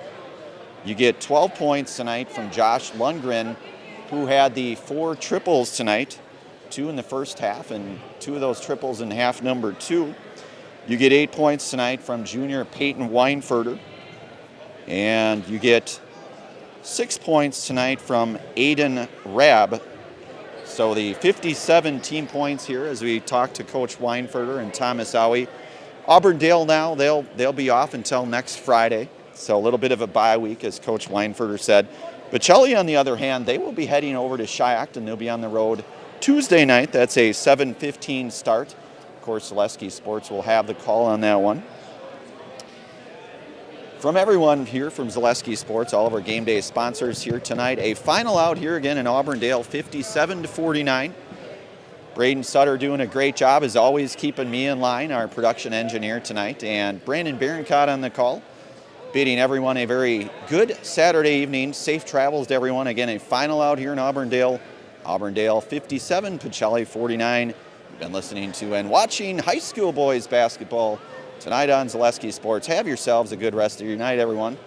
Speaker 1: You get 12 points tonight from Josh Lundgren, who had the 4 triples tonight, 2 in the first half and 2 of those triples in half number 2. You get 8 points tonight from junior Peyton Weinfurter. And you get 6 points tonight from Aiden Rabb. So the 57 team points here as we talk to Coach Weinfurter and Thomas Owie. Auburndale now, they'll be off until next Friday. So a little bit of a bye week, as Coach Weinfurter said. Pacelli, on the other hand, they will be heading over to Shiocton. They'll be on the road Tuesday night. That's a 7:15 start. Of course, Zaleski Sports will have the call on that one. From everyone here from Zaleski Sports, all of our game day sponsors here tonight, a final out here again in Auburndale, 57-49. Braden Sutter doing a great job, as always, keeping me in line, our production engineer tonight, and Brandon Berencott on the call, bidding everyone a very good Saturday evening. Safe travels to everyone. Again, a final out here in Auburndale. Auburndale 57, Pacelli 49. You've been listening to and watching high school boys basketball tonight on Zaleski Sports. Have yourselves a good rest of your night, everyone.